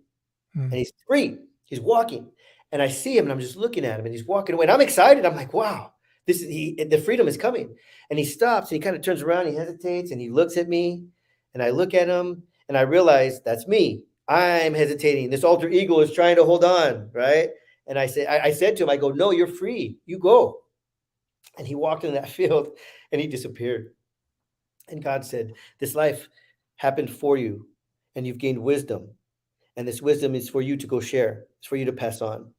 And he's free. He's walking. And I see him, and I'm just looking at him, and he's walking away. And I'm excited. I'm like, wow, the freedom is coming. And he stops, and he kind of turns around, he hesitates, and he looks at me, and I look at him, and I realize that's me. I'm hesitating. This alter ego is trying to hold on, right? And I said to him, I go, no, you're free. You go. And he walked in that field, and he disappeared. And God said, this life happened for you, and you've gained wisdom. And this wisdom is for you to go share. It's for you to pass on.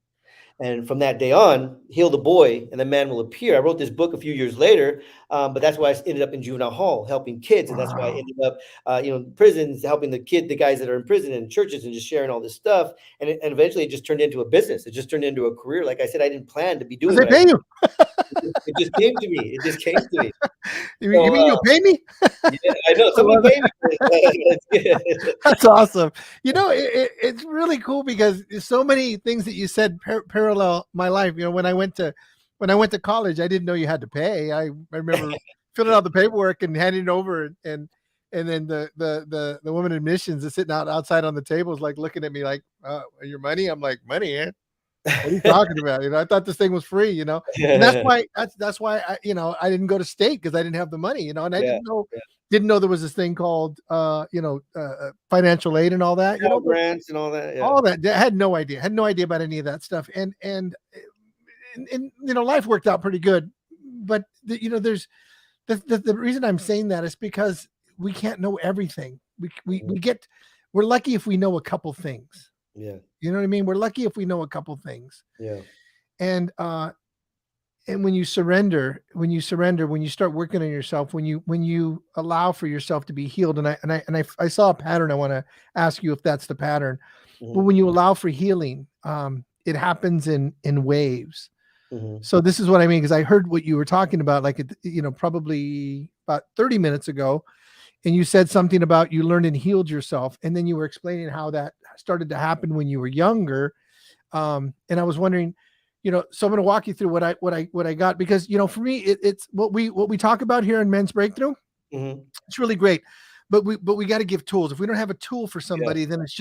And from that day on, heal the boy, and the man will appear. I wrote this book a few years later, but that's why I ended up in juvenile hall helping kids, and that's why I ended up, in prisons, helping the guys that are in prison and churches, and just sharing all this stuff. And eventually, it just turned into a business. It just turned into a career. Like I said, I didn't plan to be doing. They pay you. It just came to me. It just came to me. You mean you'll pay me? Yeah, I know. Somebody paid me. That's awesome. It's really cool because there's so many things that you said parallel my life. When I went to college, I didn't know you had to pay. I remember filling out the paperwork and handing it over, and then the woman admissions is sitting outside on the tables, like looking at me like, your money? I'm like, money, eh? What are you talking about? I thought this thing was free, and that's why I, I didn't go to state because I didn't have the money, and I didn't know there was this thing called, financial aid and all that, grants and all that. Yeah. All that. I had no idea about any of that stuff. And life worked out pretty good, but there's the reason I'm saying that is because we can't know everything. We're lucky if we know a couple things. Yeah. You know what I mean? We're lucky if we know a couple things. Yeah. And when you surrender, when you start working on yourself, when you allow for yourself to be healed, and I saw a pattern. I want to ask you if that's the pattern. But when you allow for healing, it happens in waves. So this is what I mean, because I heard what you were talking about, like, probably about 30 minutes ago. And you said something about you learned and healed yourself. And then you were explaining how that started to happen when you were younger. And I was wondering, so I'm going to walk you through what I got, because, for me, it's what we talk about here in Men's Breakthrough. It's really great, but we got to give tools. If we don't have a tool for somebody, then it's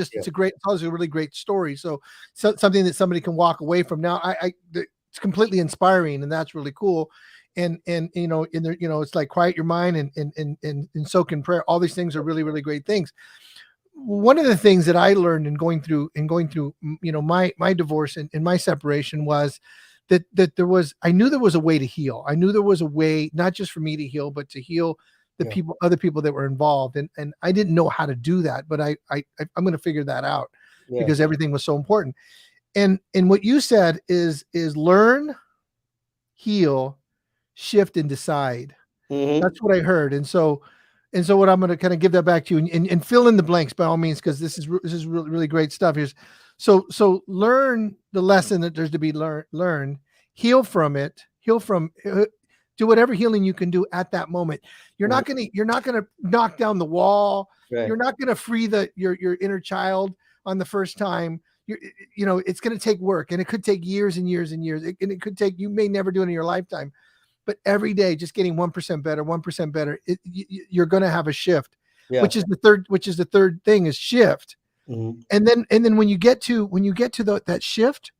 always a really great story. So something that somebody can walk away from. Now, it's completely inspiring, and that's really cool. And it's like quiet your mind and soak in prayer. All these things are really, really great things. One of the things that I learned in going through my divorce and my separation was that I knew there was a way to heal. I knew there was a way, not just for me to heal, but to heal other people that were involved. And I didn't know how to do that, but I'm going to figure that out because everything was so important. And what you said is learn, heal, shift, and decide. That's what I heard. And so what I'm going to kind of give that back to you and fill in the blanks by all means, because this is really, really great stuff. So learn the lesson that there's to be learned, heal from it, do whatever healing you can do at that moment. You're not going to knock down the wall. Right. You're not going to free your inner child on the first time. It's going to take work, and it could take years and years and years. It could take, you may never do it in your lifetime. But every day, just getting 1% better, you're going to have a shift, which is the third thing is shift. And then when you get to that shift,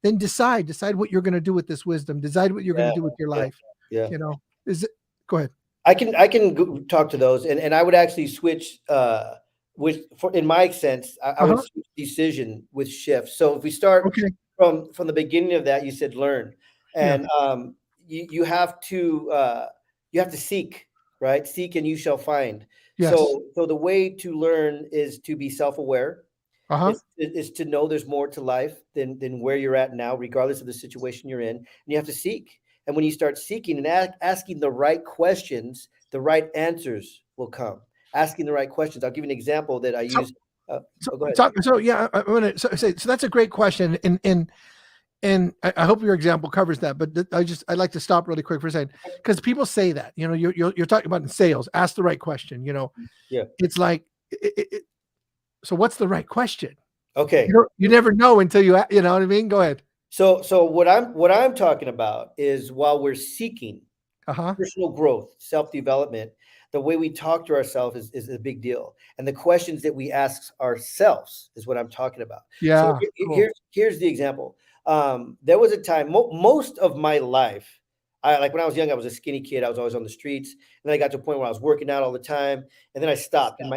then decide what you're going to do with this wisdom. Decide what you're going Yeah, to do with your yeah, life. yeah. You know, is it? Go ahead. I can talk to those, and I would actually switch with for in my sense, I Uh would huh. switch decision with shift. So if we start Okay. from the beginning of that, you said learn, Yeah. and you have to seek, right? Seek and you shall find. Yes. So the way to learn is to be self-aware. Uh huh. Is to know there's more to life than where you're at now, regardless of the situation you're in. And you have to seek. And when you start seeking and asking the right questions, the right answers will come. Asking the right questions. I'll give you an example that I So use. so Go ahead. so yeah. I want to say so. That's a great question, and I hope your example covers that. But I'd like to stop really quick for a second because people say that you're talking about in sales. Ask the right question. Yeah. It's like so. What's the right question? Okay. You never know until you know what I mean. Go ahead. So what I'm talking about is while we're seeking Uh huh. personal growth, self-development, the way we talk to ourselves is a big deal. And the questions that we ask ourselves is what I'm talking about. So Yeah. Cool. here's the example. There was a time, most of my life, like when I was young, I was a skinny kid. I was always on the streets. And then I got to a point where I was working out all the time. And then I stopped in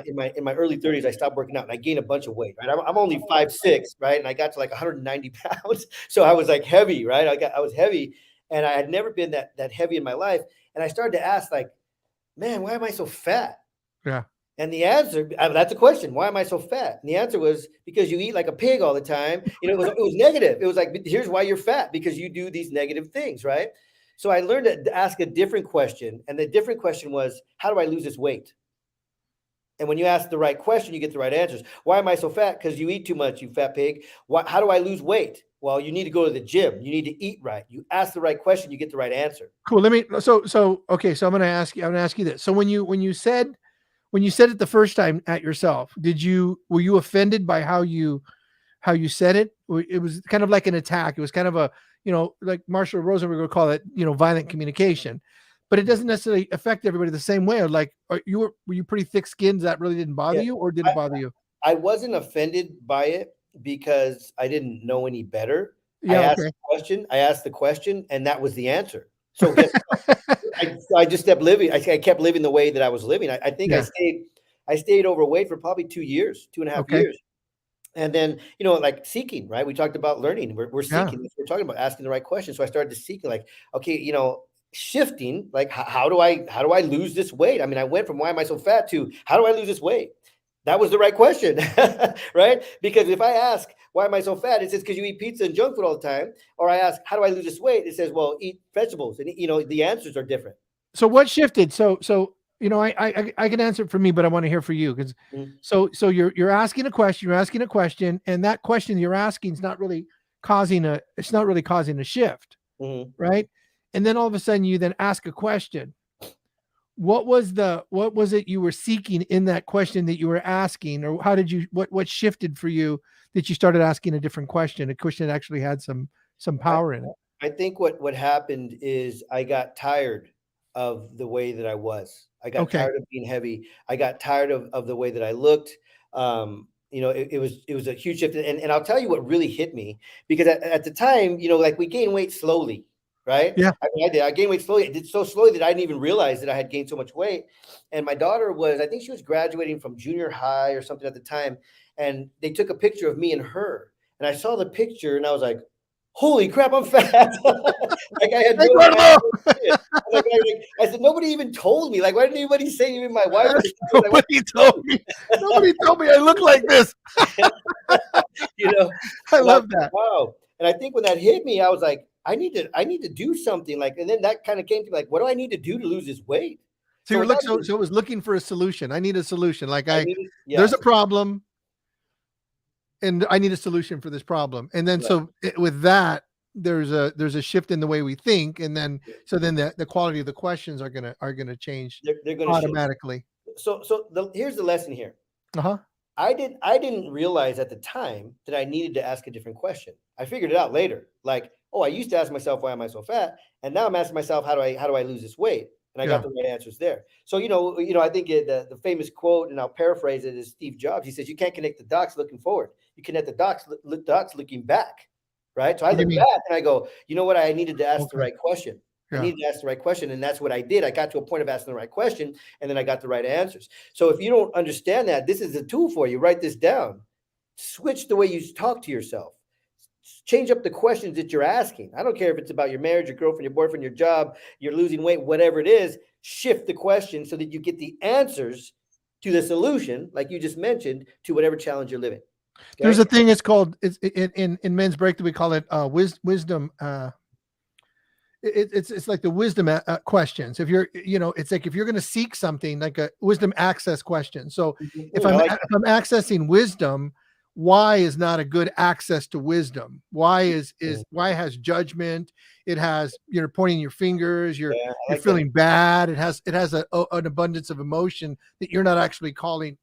my early 30s. I stopped working out and I gained a bunch of weight, right? I'm only 5'6", right? And I got to like 190 pounds. So I was like heavy, right? I was heavy, and I had never been that heavy in my life. And I started to ask, like, man, why am I so fat? Yeah. And the answer, that's a question. Why am I so fat? And the answer was because you eat like a pig all the time. It was negative. It was like, here's why you're fat, because you do these negative things, right? So I learned to ask a different question. And the different question was, how do I lose this weight? And when you ask the right question, you get the right answers. Why am I so fat? Because you eat too much, you fat pig. How do I lose weight? Well, you need to go to the gym. You need to eat right. You ask the right question, you get the right answer. Cool. Let me. So okay. So I'm going to ask you. I'm going to ask you this. So when you said it the first time at yourself, were you offended by how you said it? It was kind of like an attack. It was kind of like Marshall Rosenberg would call it, violent communication. But it doesn't necessarily affect everybody the same way. Like, were you pretty thick skinned? That really didn't bother Yeah. you, or did it bother you? I wasn't offended by it because I didn't know any better. Yeah. Okay. I asked the question, and that was the answer. So guess I just kept living. I kept living the way that I was living. I think Yeah. I stayed overweight for probably 2 years, 2.5 Okay. years. And then, like seeking, right? We talked about learning. We're Yeah. seeking. We're talking about asking the right questions. So I started to seek, like, okay, shifting, like, how do I lose this weight? I mean, I went from why am I so fat to how do I lose this weight? That was the right question, right? Because if I ask why am I so fat, it says because you eat pizza and junk food all the time. Or I ask how do I lose this weight? It says, well, eat vegetables, and the answers are different. So what shifted? So I can answer it for me, but I want to hear for you because Mhm, so you're asking a question, and that question you're asking is not really causing a shift, mhm. right? And then all of a sudden you then ask a question. What was it you were seeking in that question that you were asking, or what shifted for you that you started asking a different question, a question that actually had some I power in it? I think what happened is I got tired of the way that I was. I got Okay. tired of being heavy. I got tired of the way that I looked. It was a huge shift. And I'll tell you what really hit me, because at the time, like, we gain weight slowly, right? Yeah. I mean, I did. I gained weight slowly. I did so slowly that I didn't even realize that I had gained so much weight. And my daughter I think she was graduating from junior high or something at the time. And they took a picture of me and her. And I saw the picture and I was like, holy crap, I'm fat. Like, I had Hey, no Guillermo! idea. I said, nobody even told me. Like, why didn't anybody say? Even my wife at the time was like, Nobody told me. Nobody told me I look like this. you know, I and I was love like, that. wow. And I think when that hit me, I was like, I need to do something. Like, and then that kind of came to me, like, what do I need to do to lose this weight? So So you're look without so even, so it was looking for a solution. I need a solution. Like I needed, there's a yes, problem and I need a solution for this problem. And then right. with that, there's a shift in the way we think, and then the quality of the questions are gonna change They're going to shift. automatically. Here's the lesson here. Uh huh. I didn't realize at the time that I needed to ask a different question. I figured it out later. Like, oh, I used to ask myself, why am I so fat? And now I'm asking myself, how do I lose this weight? And I got Yeah. the right answers there. So, I think the famous quote, and I'll paraphrase it, is Steve Jobs. He says, you can't connect the dots looking forward. You connect the dots looking back, right? So I What do you look mean? back and I go, you know what? I needed to ask the Okay. right question. I Yeah. needed to ask the right question. And that's what I did. I got to a point of asking the right question, and then I got the right answers. So if you don't understand that, this is a tool for you. Write this down. Switch the way you talk to yourself. Change up the questions that you're asking. I don't care if it's about your marriage, your girlfriend, your boyfriend, your job, you're losing weight, whatever it is. Shift the question so that you get the answers to the solution, like you just mentioned, to whatever challenge you're living. There's Okay. a thing. It's called, it's in men's breakthrough. We call it wisdom. It's like the wisdom questions. If you're, it's like if you're going to seek something, like a wisdom access question. So if I I'm like if I'm accessing wisdom, why is not a good access to wisdom? Why is why has judgment? It has, you're pointing your fingers. I You're like that. feeling bad. It has an abundance of emotion that you're not actually calling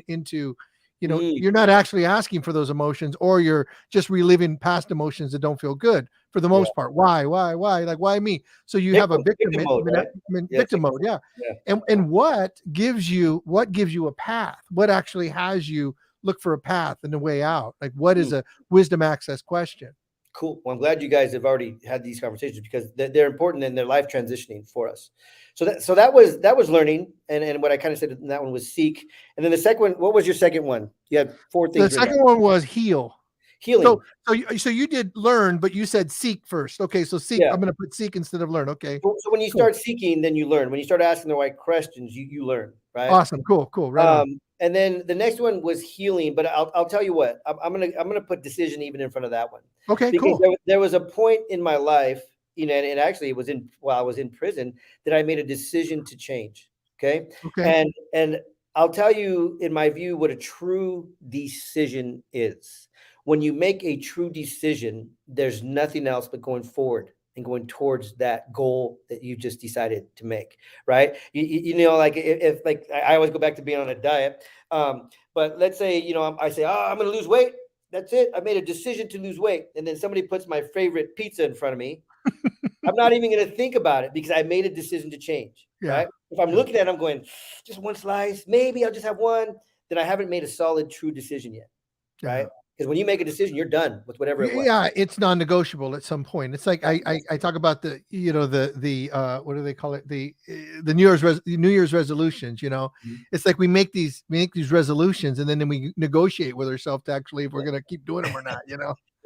into. You're not actually asking for those emotions, or you're just reliving past emotions that don't feel good for the Yeah. most part. Why? Like, why me? So you have a Victim mode, right? Yeah, victim mode. Yeah. yeah. And what gives you a path? What actually has you look for a path and a way out? Like, what is Mm. a wisdom access question? Cool. Well, I'm glad you guys have already had these conversations because they're important and they're life transitioning for us. So that was learning, and what I kind of said in that one was seek, and then the second one. What was your second one? You had four The things written down. second one was heal. So Healing. so you did learn, but you said seek first. Okay, so seek. Yeah. I'm going to put seek instead of learn. Okay, So when you cool, start seeking, then you learn. When you start asking the right questions, you learn, right? awesome, cool, right on. And then the next one was healing, but I'll tell you what, I'm gonna put decision even in front of that one, Okay, because cool. there was a point in my life, and actually it was while I was in prison, that I made a decision to change. Okay, Okay, and I'll tell you, in my view, what a true decision is. When you make a true decision, there's nothing else but going forward and going towards that goal that you just decided to make, right? Like if like I always go back to being on a diet. But let's say, I say, oh, I'm going to lose weight. That's it. I made a decision to lose weight. And then somebody puts my favorite pizza in front of me. I'm not even going to think about it because I made a decision to change, yeah, right? If I'm yeah, looking at it, I'm going, just one slice, maybe I'll just have one. Then I haven't made a solid, true decision yet, yeah. right? Because when you make a decision, you're done with whatever it was. Yeah, it's non-negotiable at some point. It's like I Yes. I, I talk about the what do they call it, the New Year's resolutions. Mhm. It's like we make these resolutions, and then we negotiate with ourselves to actually if we're gonna keep doing them or not.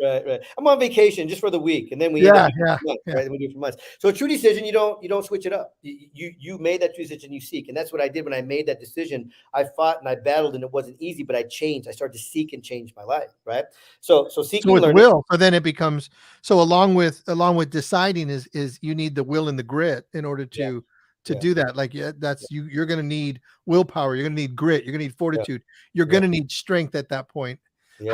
Right, right. I'm on vacation just for the week, and then we end up Yeah, doing it yeah, for months, yeah, right? We do it for months. So a true decision, you don't switch it up. You made that decision, you seek, and that's what I did when I made that decision. I fought and I battled, and it wasn't easy, but I changed. I started to seek and change my life, right? So so seeking, with learning, will, so then it becomes, so along with deciding is you need the will and the grit in order yeah, to yeah, do that. Like, yeah, yeah, you're going to need willpower, you're going to need grit, you're going to need yeah, fortitude, you're yeah, going to need strength at that point. yeah.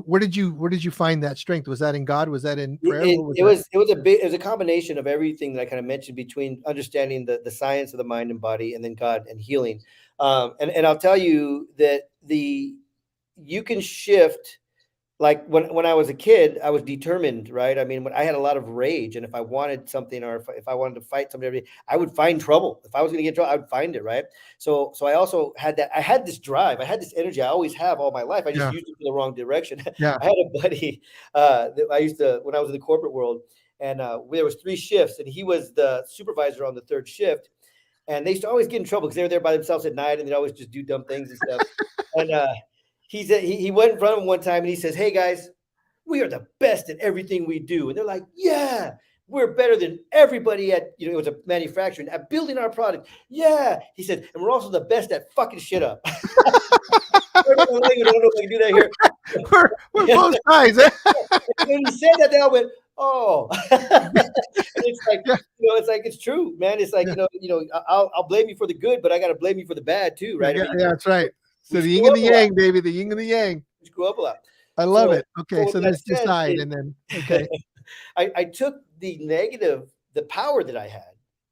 Where did you find that strength? Was that in God? Was that in It, prayer? it, What was it that? was it was a bit it was a combination of everything that I kind of mentioned, between understanding the science of the mind and body, and then God and healing. And I'll tell you that the you can shift. Like when I was a kid, I was determined, right? I mean, when I had a lot of rage, and if I wanted something, or if I wanted to fight somebody, I would find trouble. If I was going to get in trouble, I would find it, right? So I also had that. I had this drive. I had this energy. I always have all my life. I just Yeah, used it for the wrong direction. yeah. I had a buddy that I used to, when I was in the corporate world, and there was three shifts, and he was the supervisor on the third shift, and they used to always get in trouble because they were there by themselves at night, and they'd always just do dumb things and stuff. And he said he went in front of them one time, and he says, "Hey guys, we are the best at everything we do." And they're like, "Yeah, we're better than everybody at," it was a manufacturing, "at building our product." Yeah, he said, "And we're also the best at fucking shit up." I don't know if I can do that here. We're both sides. When he said that, they all went, "Oh." And it's like, Yeah, it's like, it's true, man. It's like, yeah, I'll blame you for the good, but I got to blame you for the bad too, yeah, right? I yeah, mean, yeah, that's right. we So the yin screw and up the a lot. yang, baby, the yin and the yang. We screw up a lot. I love So, it. Okay, so with so that there's said, decide, and then okay. I took the negative, the power that I had,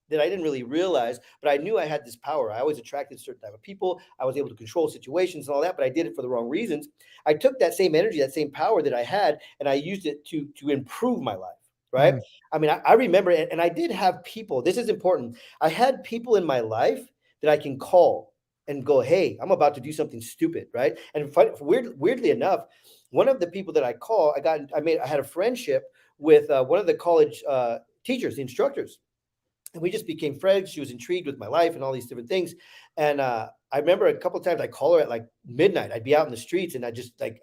that I didn't really realize, but I knew I had this power. I always attracted certain type of people. I was able to control situations and all that, but I did it for the wrong reasons. I took that same energy, that same power that I had, and I used it to improve my life. Right. Mhm. I mean, I remember, and I did have people. This is important. I had people in my life that I can call and go, "Hey, I'm about to do something stupid," right? And weirdly enough, one of the people that I call, I had a friendship with one of the college teachers, the instructors, and we just became friends. She was intrigued with my life and all these different things. And I remember a couple of times I call her at like midnight. I'd be out in the streets, and I just like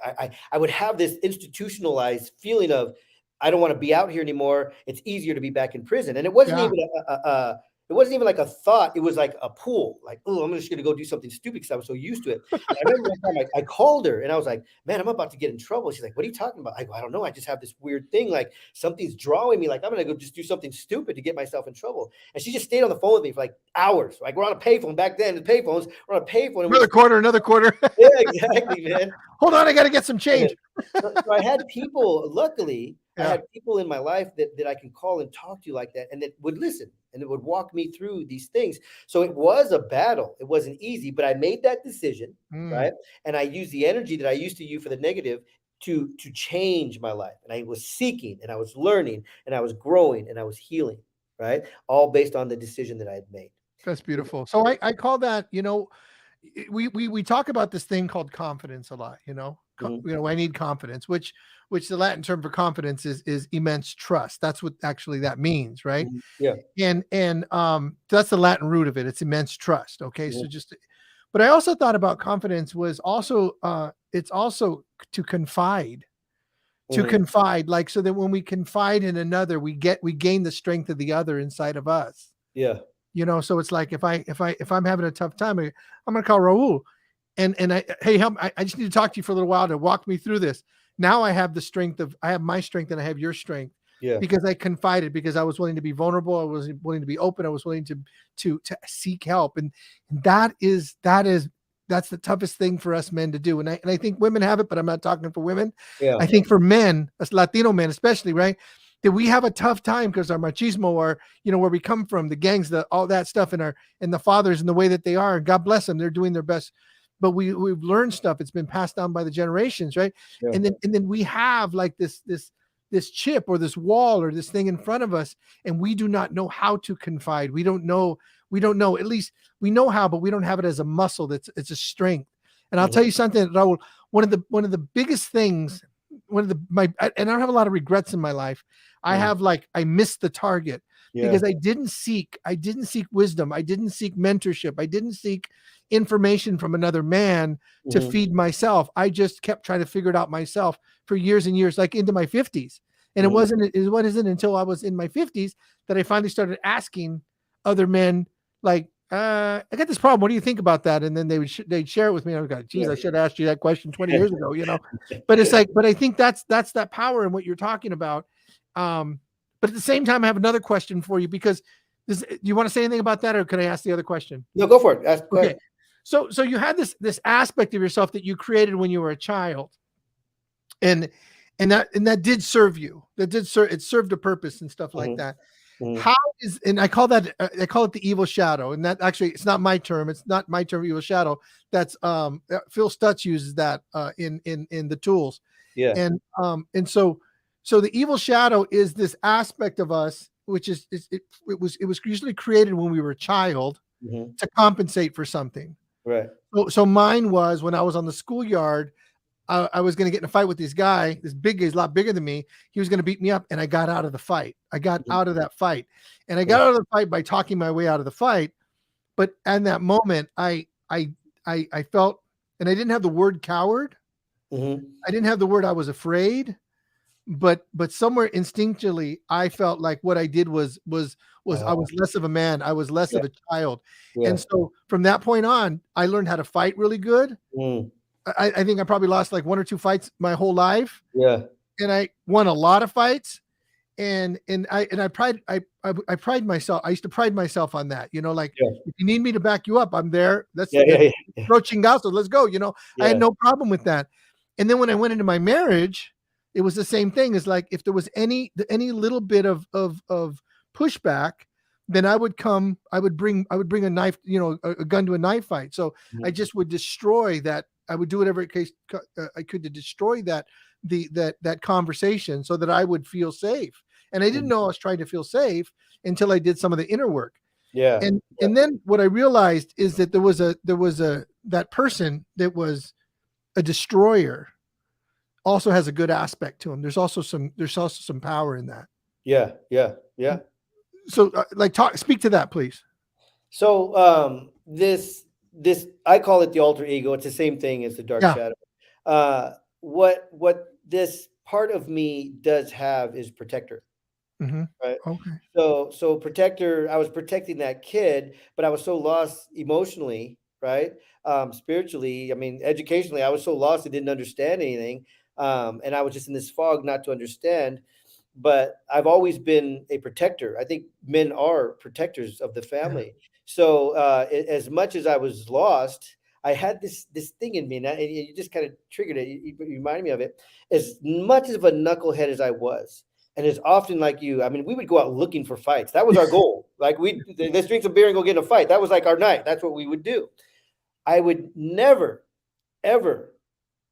I would have this institutionalized feeling of I don't want to be out here anymore. It's easier to be back in prison. And it wasn't Yeah. even it wasn't even like a thought. It was like a pull. Like, oh, I'm just going to go do something stupid because I was so used to it. And I remember one time I called her and I was like, man, I'm about to get in trouble. She's like, what are you talking about? I go, I don't know. I just have this weird thing. Like something's drawing me. Like I'm going to go just do something stupid to get myself in trouble. And she just stayed on the phone with me for like hours. Like we're on a payphone back then. The payphones we're on a payphone. Another quarter, another quarter. Yeah, exactly, man. Hold on, I got to get some change. So I had people, luckily, I Yeah. had people in my life that I can call and talk to like that and that would listen and it would walk me through these things. So it was a battle. It wasn't easy, but I made that decision, right? And I used the energy that I used to use for the negative to change my life. And I was seeking and I was learning and I was growing and I was healing, right? All based on the decision that I had made. That's beautiful. So I call that, you know, we talk about this thing called confidence a lot, you know. You know, I need confidence, which the Latin term for confidence is immense trust. That's what actually that means, right? Yeah. And that's the Latin root of it. It's immense trust. Okay. So but I also thought about confidence was also it's also to confide. To confide, like so that when we confide in another, we gain the strength of the other inside of us. Yeah. You know, so it's like if I'm having a tough time, I'm gonna call Raul and hey, help, I just need to talk to you for a little while to walk me through this. Now I have my strength and I have your strength. Yeah. Because I confided, because I was willing to be vulnerable, I was willing to be open, I was willing to seek help. And that's the toughest thing for us men to do. And I think women have it, but I'm not talking for women. Yeah. I think for men, us Latino men especially, right? That we have a tough time because our machismo, or you know, where we come from, the gangs, all that stuff, and the fathers and the way that they are. God bless them, they're doing their best. But we've learned stuff. It's been passed down by the generations, right? Yeah. And then we have like this chip or this wall or this thing in front of us, and we do not know how to confide. We don't know. At least we know how, but we don't have it as a muscle. It's a strength. And I'll tell you something, Raul. One of the biggest things. And I don't have a lot of regrets in my life. I missed the target because I didn't seek wisdom. I didn't seek mentorship. I didn't seek information from another man to feed myself. I just kept trying to figure it out myself for years and years, like into my 50s. And it wasn't until I was in my 50s that I finally started asking other men, like, I got this problem. What do you think about that? And then they'd share it with me. I was like, geez, I should have asked you that question 20 years ago, you know. But it's like, but I think that's that power in what you're talking about. But at the same time, I have another question for you, because do you want to say anything about that, or could I ask the other question? No, go for it. Go ahead. So you had this aspect of yourself that you created when you were a child, and that did serve you. It served a purpose and stuff like that. How is, and I call it the evil shadow, and that actually, it's not my term. It's not my term, evil shadow. That's Phil Stutz uses that in the tools. Yeah. And so the evil shadow is this aspect of us, which it was usually created when we were a child to compensate for something. Right. So mine was when I was on the schoolyard. I was going to get in a fight with this guy. This big guy's a lot bigger than me. He was going to beat me up, and I got out of the fight. I got out of that fight, and I got out of the fight by talking my way out of the fight. But in that moment, I felt, and I didn't have the word coward. I didn't have the word I was afraid, but somewhere instinctually, I felt like what I did was I was less of a man. I was less of a child, and so from that point on, I learned how to fight really good. I think I probably lost like one or two fights my whole life. Yeah. And I won a lot of fights. And I pride myself. I used to pride myself on that, you know, like if you need me to back you up, I'm there. That's approaching God. So let's go. You know, I had no problem with that. And then when I went into my marriage, it was the same thing. It's like, if there was any little bit of pushback, then I would bring a knife, you know, a gun to a knife fight. So I just would destroy that. I would do whatever I could to destroy that conversation so that I would feel safe. And I didn't know I was trying to feel safe until I did some of the inner work. Yeah. And then what I realized is that there was that person that was a destroyer. also has a good aspect to him. There's also some power in that. Yeah, yeah, yeah. So speak to that, please. So this I call it the alter ego. It's the same thing as the dark Yeah. shadow. What this part of me does have is protector, Hmm. right? Okay. So protector, I was protecting that kid, but I was so lost emotionally, right? Spiritually, I mean, educationally, I was so lost I didn't understand anything. And I was just in this fog not to understand. But I've always been a protector. I think men are protectors of the Yeah. family. So as much as I was lost, I had this thing in me, and you just kind of triggered it. You reminded me of it. As much of a knucklehead as I was, and as often like you, I mean, we would go out looking for fights. That was our goal. Like let's drink some beer and go get in a fight. That was like our night. That's what we would do. I would never, ever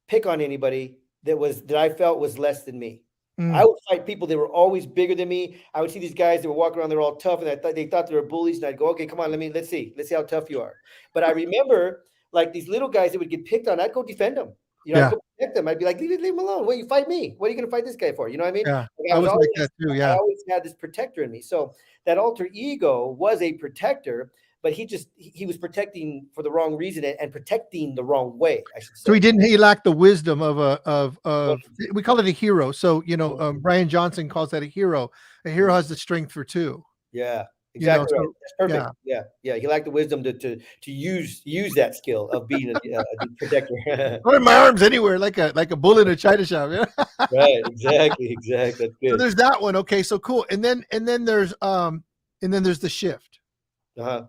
pick on anybody that I felt was less than me. I Mm. would fight people that were always bigger than me. I would see these guys that were walking around, they're all tough, and they thought they were bullies. And I'd go, okay, come on, let's see how tough you are. But I remember like these little guys that would get picked on, I'd go defend them. I'd Yeah. go protect them. I'd be like, leave him alone. What, you fight me? What are you going to fight this guy for? You know what I mean? Yeah. Like I was like that too. I Yeah. always had this protector in me. So that alter ego was a protector, but he was protecting for the wrong reason and protecting the wrong way, I should So say. he lacked the wisdom of we call it a hero. So, Brian Johnson calls that a hero. A hero has the strength for two, Yeah, exactly right. so That's yeah. perfect. Yeah, yeah. He lacked the wisdom to use that skill of being a protector. Put my arms anywhere like a bull in a china shop. Yeah. Right. Exactly. Exactly. That's So good. there's that one. Okay, so cool. And then there's the shift. Uh-huh.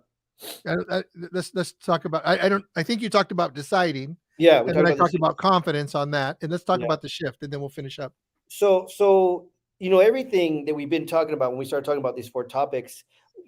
Let's talk about. I think you talked about deciding, Yeah, we and talked then I about talked this. about confidence on that. And let's talk Yeah. about the shift, and then we'll finish up. So everything that we've been talking about when we started talking about these four topics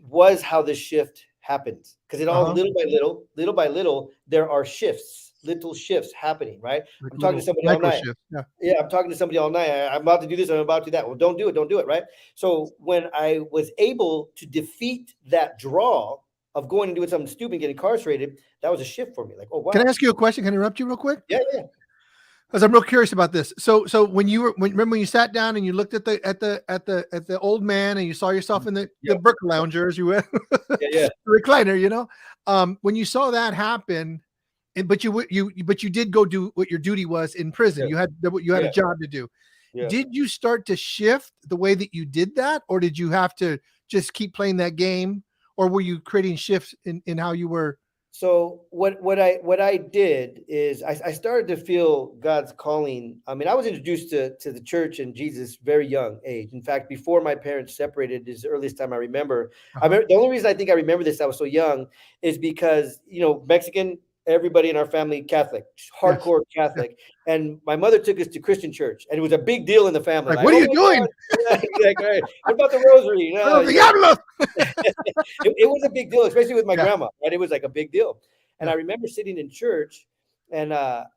was how this shift happens. Because it Uh all huh. little by little, there are shifts, little shifts happening, right? Like I'm talking to little somebody all micro night. shift. Yeah. Yeah, I'm talking to somebody all night. I'm about to do this. I'm about to do that. Well, don't do it, right? So when I was able to defeat that draw of going and doing something stupid and getting incarcerated, that was a shift for me. Like, oh Can I wow, ask you a question? Can I interrupt you real quick? yeah, yeah, Because I'm real curious about this. So remember when you sat down and you looked at the old man and you saw yourself in the yeah, Brook lounger, as you will, yeah, yeah, the recliner, when you saw that happen, but you did go do what your duty was in prison. yeah, You had a yeah, job to do. yeah. Did you start to shift the way that you did that, or did you have to just keep playing that game, or were you creating shifts in how you were? So what I did is I started to feel God's calling. I mean, I was introduced to the church and Jesus very young age. In fact, before my parents separated, is the earliest time I remember. I Uh-huh. remember the only reason I think I remember this, I was so young, is because Mexican. Everybody in our family Catholic, Yes. hardcore Yeah. Catholic, and my mother took us to Christian church, and it was a big deal in the family. Like, Like, what are oh you my doing? God, yeah, exactly. Right. What about the rosary? Oh, diablo! It was a big deal, especially with my Yeah. grandma, right? It was like a big deal. And Yeah. I remember sitting in church and, I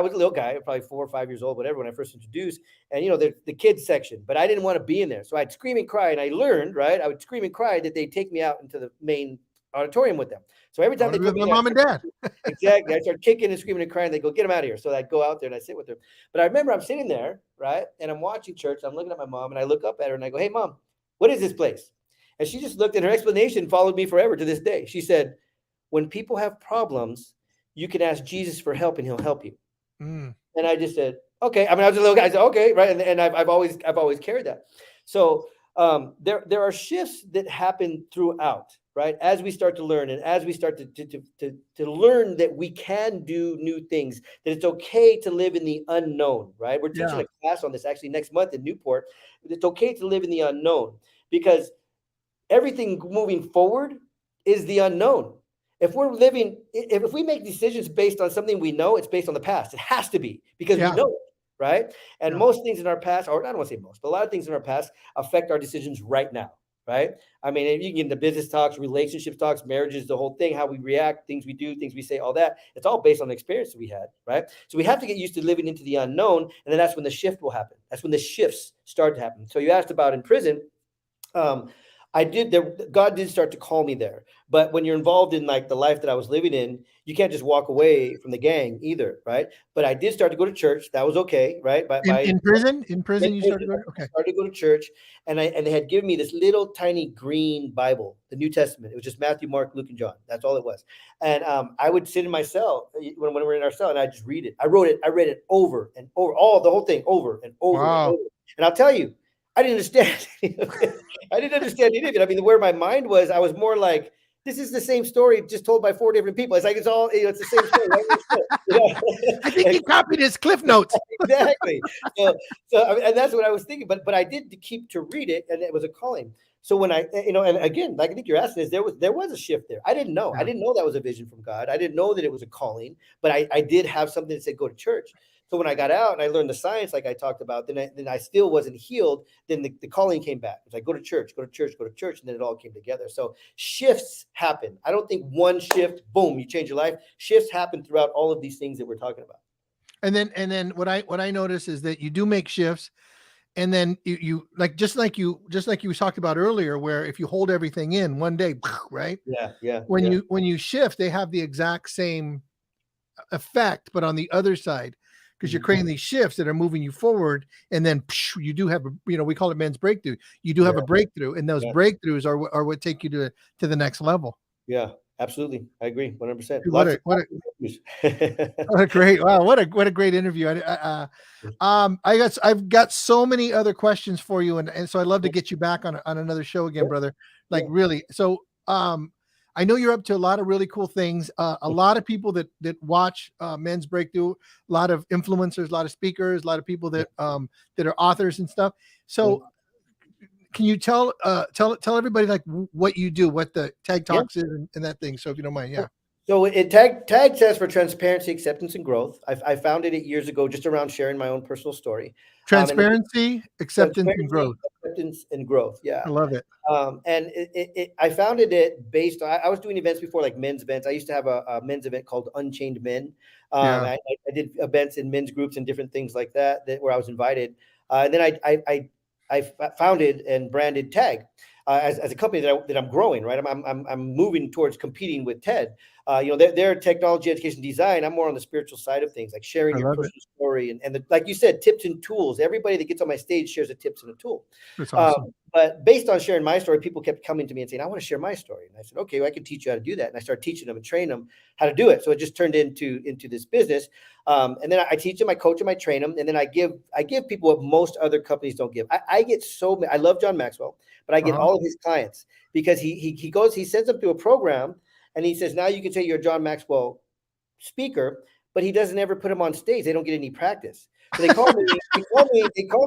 was a little guy, probably 4 or 5 years old, whatever, when I first introduced. And, the kids section, but I didn't want to be in there. So I'd scream and cry. And I learned, right? I would scream and cry that they'd take me out into the main auditorium with them. So every I time want they to be put with me my in there, mom and dad. exactly. I started kicking and screaming and crying. They go, get them out of here. So I'd go out there and I sit with her. But I remember I'm sitting there, right? And I'm watching church. I'm looking at my mom and I look up at her and I go, hey, mom, what is this place? And she just looked and her explanation followed me forever to this day. She said, when people have problems, you can ask Jesus for help and he'll help you. Mm, And I just said, okay. I mean, I was a little guy. I said, okay, right. And I've always carried that. So there are shifts that happen throughout, right? As we start to learn and as we start to learn that we can do new things, that it's okay to live in the unknown, right? We're teaching yeah. a class on this actually next month in Newport. It's okay to live in the unknown because everything moving forward is the unknown. If we make decisions based on something we know, it's based on the past. It has to be because we Yeah. know it, right? And Yeah. most things in our past, or I don't want to say most, but a lot of things in our past affect our decisions right now, right? I mean, if you can get into business talks, relationship talks, marriages, the whole thing, how we react, things we do, things we say, all that, it's all based on the experience that we had, right? So we have to get used to living into the unknown, and then that's when the shift will happen. That's when the shifts start to happen. So you asked about in prison. Um, I did there. God did start to call me there. But when you're involved in like the life that I was living in, you can't just walk away from the gang either, right? But I did start to go to church. That was okay, right? By In prison, you started going. I Okay. started to go to church, and they had given me this little tiny green Bible, the New Testament. It was just Matthew, Mark, Luke, and John. That's all it was. And I would sit in my cell when we were in our cell, and I just read it. I wrote it. I read it over and over, all the whole thing, over and over and Wow. over. And I'll tell you, I didn't understand. I didn't understand any of it. I mean, where my mind was, I was more like, this is the same story just told by four different people. It's like it's all it's the same story. Right? You I think know? he copied his Cliff Notes. Exactly. So I mean, and that's what I was thinking. But I did to keep to read it, and it was a calling. So when I, and again, like I think you're asking is there was a shift there. I didn't know. I Yeah. didn't know that was a vision from God. I didn't know that it was a calling, but I did have something that said go to church. So when I got out and I learned the science, like I talked about, then I still wasn't healed. Then the calling came back. It's like go to church, go to church, go to church, and then it all came together. So shifts happen. I don't think one shift, boom, you change your life. Shifts happen throughout all of these things that we're talking about. And then what I notice is that you do make shifts, and then you like just like you talked about earlier, where if you hold everything in one day, right? Yeah, yeah, When yeah, you shift, they have the exact same effect, but on the other side, because you're mhm, creating these shifts that are moving you forward, and then you do have a, we call it men's breakthrough. You do have a yeah, breakthrough, and those yeah. breakthroughs are what take you to the next level. Yeah, absolutely. I agree 100%. Dude, Lots of news. what a great, wow, what a great interview. I've got so many other questions for you, and so I'd love to get you back on another show again, Yeah, brother. Like yeah. really. So I know you're up to a lot of really cool things. A lot of people that watch Men's Breakthrough, a lot of influencers, a lot of speakers, a lot of people that are authors and stuff. Yeah, So can you tell everybody like what you do, what the Tag yeah. Talks is, and that thing? So if you don't mind, yeah. So it tag stands for transparency, acceptance, and growth. I founded it years ago, just around sharing my own personal story, and it's Transparency, acceptance, and transparency, growth. acceptance, and growth. Yeah. I love it. And I founded it based on, I was doing events before, like men's events. I used to have a men's event called Unchained Men. Yeah, I did events in men's groups and different things like that where I was invited. And then I founded and branded Tag as a company that I'm growing, right? I'm moving towards competing with TED. They're technology, education, design. I'm more on the spiritual side of things, like sharing I your love it. personal story like you said, tips and tools. Everybody that gets on my stage shares a tips and a tool. That's Um, awesome. but based on sharing my story, people kept coming to me and saying, I want to share my story. And I said, okay, well, I can teach you how to do that. And I started teaching them and train them how to do it. So it just turned into this business. And then I teach them, I coach them, I train them. And then I give people what most other companies don't give. I get so many, I love John Maxwell, but I get Uh-huh. all of his clients because he sends them through a program and he says, now you can say you're a John Maxwell speaker, but he doesn't ever put them on stage. They don't get any practice. So they call me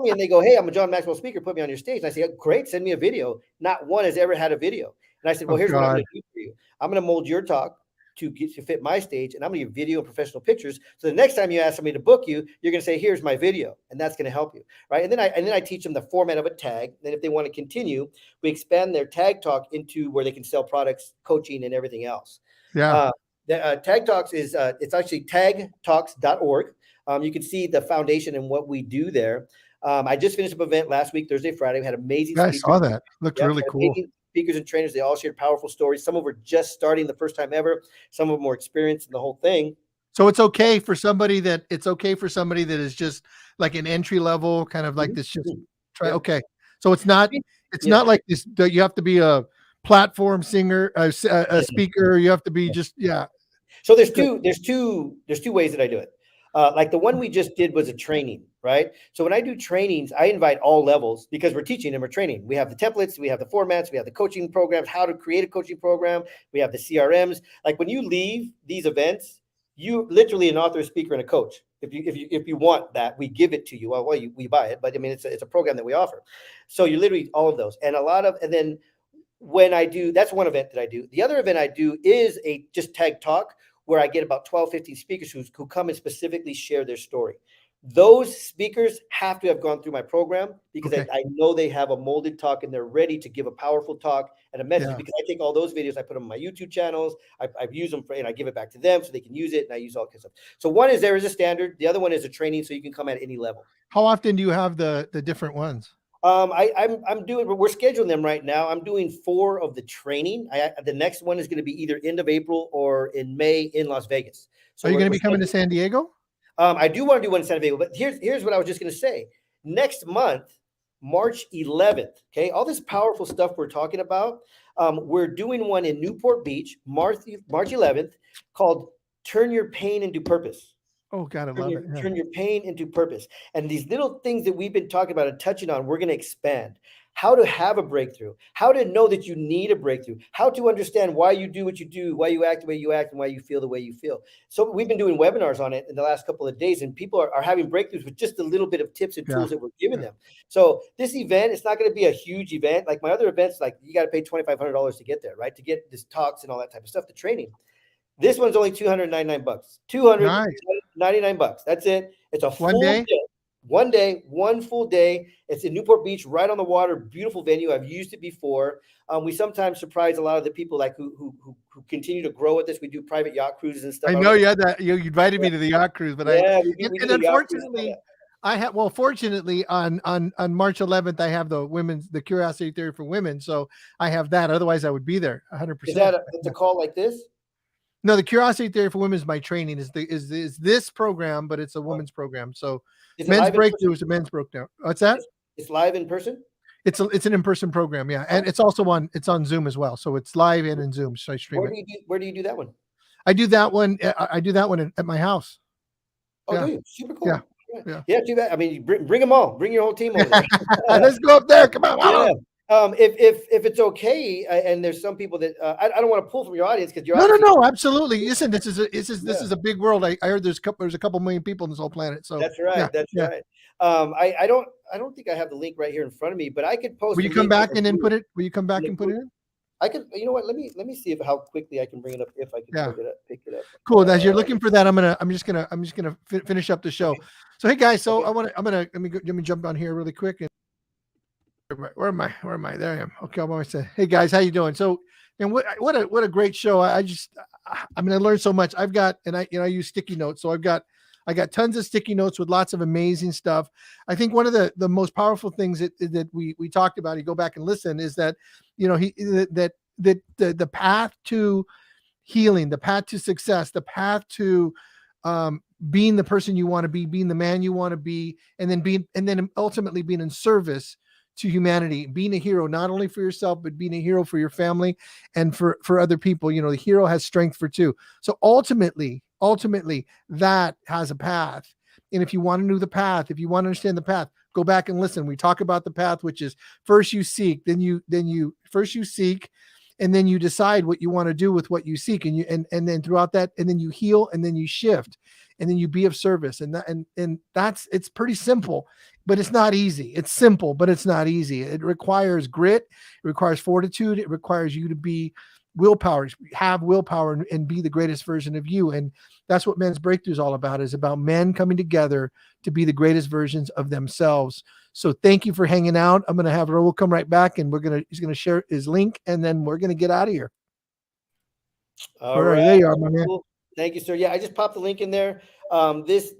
and they go, hey, I'm a John Maxwell speaker, put me on your stage. And I say, oh, great, send me a video. Not one has ever had a video. And I said, well, Oh here's what I'm God. going to do for you. I'm going to mold your talk to fit my stage, and I'm going to give video and professional pictures. So the next time you ask somebody to book you, you're going to say, here's my video, and that's going to help you. Right. And then I teach them the format of a tag. Then if they want to continue, we expand their tag talk into where they can sell products, coaching, and everything else. Yeah. Uh, the Tag Talks is it's actually tagtalks.org. You can see the foundation and what we do there. I just finished up an event last week, Thursday, Friday. We had amazing Yeah, I speakers. saw that. Looked Yep, really had cool. amazing speakers and trainers. They all shared powerful stories. Some of them were just starting the first time ever. Some of them were experienced in the whole thing. So it's okay for somebody that is just like an entry level, kind of like Mhm, this just mhm. try. Yeah. Okay. So it's Yeah. not like this that you have to be a platform singer, a speaker. You have to be just, yeah. So Good. there's two ways that I do it. Like the one we just did was a training, right? So when I do trainings, I invite all levels because we're teaching and we're training. We have the templates, we have the formats, we have the coaching programs, how to create a coaching program, we have the CRMs. Like when you leave these events, you literally an author, speaker, and a coach. If you want that, we give it to you. We buy it, but I mean it's a program that we offer. So you literally all of those, and then when I do, that's one event that I do. The other event I do is a just tag talk where I get about 12, 15 speakers who come and specifically share their story. Those speakers have to have gone through my program because Okay. I know they have a molded talk and they're ready to give a powerful talk and a message Yeah. because I take all those videos, I put them on my YouTube channels, I've used them and I give it back to them so they can use it and I use all kinds of stuff. So one is there is a standard, the other one is a training so you can come at any level. How often do you have the different ones? I'm doing. We're scheduling them right now. I'm doing 4 of the training. The next one is going to be either end of April or in May in Las Vegas. Are So you going to we're be coming to scheduling. San Diego? I do want to do one in San Diego, but here's what I was just going to say. Next month, March 11th. Okay, all this powerful stuff we're talking about. We're doing one in Newport Beach, March 11th, called "Turn Your Pain into Purpose." Oh, God, I Turn love your it. Yeah. turn your pain into purpose. And these little things that we've been talking about and touching on, we're going to expand. How to have a breakthrough, how to know that you need a breakthrough, how to understand why you do what you do, why you act the way you act, and why you feel the way you feel. So we've been doing webinars on it in the last couple of days, and people are having breakthroughs with just a little bit of tips and Yeah. tools that we're giving Yeah. them. So this event, it's not going to be a huge event. Like my other events, like you got to pay $2,500 to get there, right? To get this talks and all that type of stuff, the training. This one's only $299. Nice. $299. That's it. It's a One full day. day. One day, one full day. It's in Newport Beach, right on the water. Beautiful venue. I've used it before. We sometimes surprise a lot of the people like who continue to grow with this. We do private yacht cruises and stuff. I I don't know know if you had that. You invited yeah, me to the yacht cruise, but yeah, we and do the yacht cruise and all unfortunately, that. I have. Well, fortunately, on March 11th, I have the Curiosity Theory for Women, so I have that. Otherwise, I would be there Is 100%. that it's a call like this? No, the Curiosity Theory for Women is my training. Is this program, but it's a Oh, women's program. So, is it Men's live in person? Breakthrough is a men's breakdown. What's that? It's live in person? It's an in-person program, yeah, and Oh, it's also on Zoom as well. So it's live and in Zoom. So I stream where it. do you do where do you do that one? I do that one. I do that one at my house. Oh, do Yeah, you? Super yeah, cool. Yeah, yeah. yeah, too bad. I mean, bring them all. Bring your whole team over there. Let's go up there. Come on, Yeah. follow. If it's okay, and there's some people that I don't want to pull from your audience because you're No, no, obviously no, absolutely. Listen, this yeah. is a big world. I heard there's a couple million people on this whole planet. So That's right. yeah, That's yeah. right. I don't think I have the link right here in front of me, but I could post Will a you come link in back the and then group. put it? Will you come In back the and put it group. in? I can. You know what? Let me see if how quickly I can bring it up. If I can Yeah. bring it up, pick it up. Cool. As you're looking for that, I'm just gonna finish up the show. Okay. So hey guys, so Okay. let me jump on here really quick. And where am I? Where am I? There I am. Okay, I'm always saying, hey guys, how you doing? So, and what a great show. I learned so much. I've got, and I use sticky notes, so I got tons of sticky notes with lots of amazing stuff. I think one of the most powerful things that we talked about, you go back and listen, is that the path to healing, the path to success, the path to being the person you want to be, being the man you want to be, and then ultimately being in service to humanity, being a hero, not only for yourself, but being a hero for your family and for other people. The hero has strength for two. So ultimately, that has a path. And if you want to know the path, if you want to understand the path, go back and listen. We talk about the path, which is first you seek, then you first you seek, and then you decide what you want to do with what you seek, and then throughout that, and then you heal, and then you shift, and then you be of service. And that's, it's pretty simple, but it's not easy. It's simple, but it's not easy. It requires grit, it requires fortitude, it requires you to be have willpower, and be the greatest version of you. And that's what Men's Breakthrough is all about, is about men coming together to be the greatest versions of themselves. So thank you for hanging out. I'm going to have Raul come right back, and he's going to share his link, and then we're going to get out of here. All All right, right. there you are, my man. Cool. Thank you, sir. Yeah, I just popped the link in there. This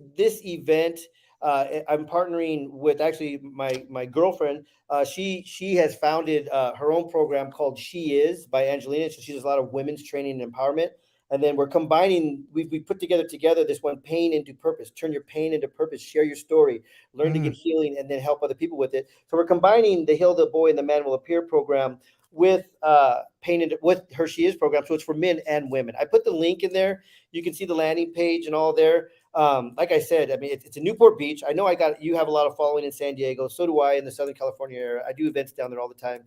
event, I'm partnering with actually my girlfriend. She has founded her own program called She Is by Angelina. So she does a lot of women's training and empowerment. And then we're combining. We put together this one, pain into purpose. Turn your pain into purpose. Share your story. Learn to get healing, and then help other people with it. So we're combining the Heal the Boy and the Man Will Appear program with with her She Is program. So it's for men and women. I put the link in there. You can see the landing page and all there. Like I said, I mean, it's in Newport Beach. I know you have a lot of following in San Diego. So do I in the Southern California area. I do events down there all the time.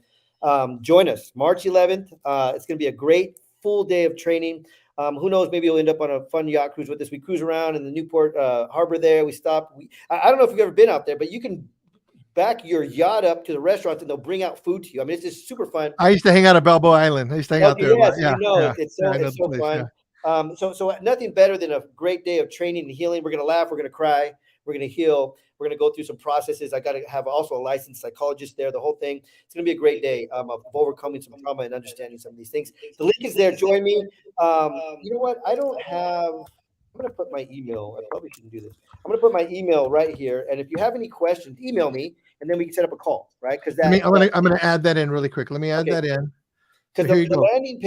Join us March 11th. It's going to be a great full day of training. Who knows? Maybe you'll end up on a fun yacht cruise with us. We cruise around in the Newport harbor there. We stop. I don't know if you've ever been out there, but you can back your yacht up to the restaurants and they'll bring out food to you. I mean, it's just super fun. I used to hang out at Balboa Island. I used to hang out Okay, there a yeah, lot. so Yeah, yeah, it's yeah. so I know it's the so place. Yeah. fun. So nothing better than a great day of training and healing. We're gonna laugh, we're gonna cry, we're gonna heal, we're gonna go through some processes. I got to have also a licensed psychologist there. The whole thing. It's gonna be a great day of overcoming some trauma and understanding some of these things. The link is there. Join me. You know what? I don't have. I'm going to put my email. I probably shouldn't do this. I'm going to put my email right here. And if you have any questions, email me, and then we can set up a call, right? Because Let me, that, I'm gonna add that in really quick. Let me add okay, that in. So because here you the go. landing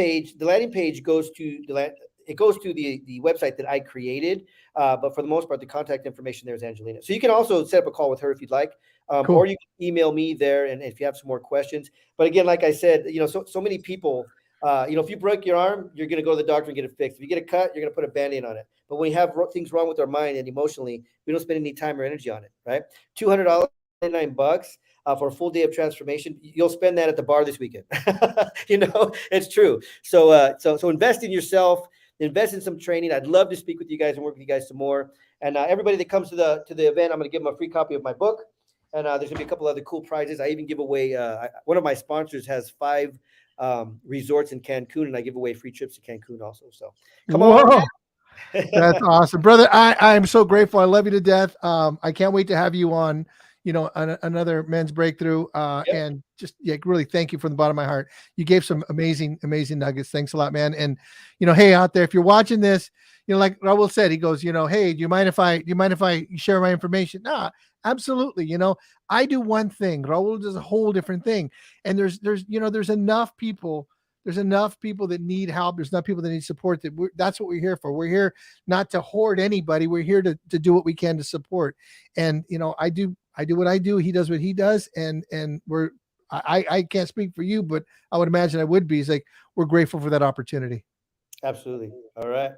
page goes to it goes to the website that I created. But for the most part, the contact information there is Angelina. So you can also set up a call with her if you'd like, or Cool. you can email me there, and if you have some more questions. But again, like I said, so many people. If you break your arm, you're going to go to the doctor and get it fixed. If you get a cut, you're going to put a band-aid on it. But when we have things wrong with our mind and emotionally, we don't spend any time or energy on it, right? $200, $99 for a full day of transformation. You'll spend that at the bar this weekend. It's true. So invest in yourself, invest in some training. I'd love to speak with you guys and work with you guys some more. And everybody that comes to the event, I'm going to give them a free copy of my book. And there's going to be a couple other cool prizes. I even give away, one of my sponsors has 5 resorts in Cancun, and I give away free trips to Cancun also. So come on. Whoa. That's awesome, brother. I'm so grateful. I love you to death. I can't wait to have you on, another men's breakthrough. Yep. And just really thank you from the bottom of my heart. You gave some amazing nuggets. Thanks a lot, man. And hey, out there, if you're watching this, like Raul said, he goes, hey, do you mind if I share my information? Nah, absolutely. I do one thing. Raul does a whole different thing. And there's enough people. There's enough people that need help. There's enough people that need support. That's what we're here for. We're here not to hoard anybody. We're here to do what we can to support. And I do what I do. He does what he does. And I can't speak for you, but I would imagine I would be. It's like we're grateful for that opportunity. Absolutely. All right.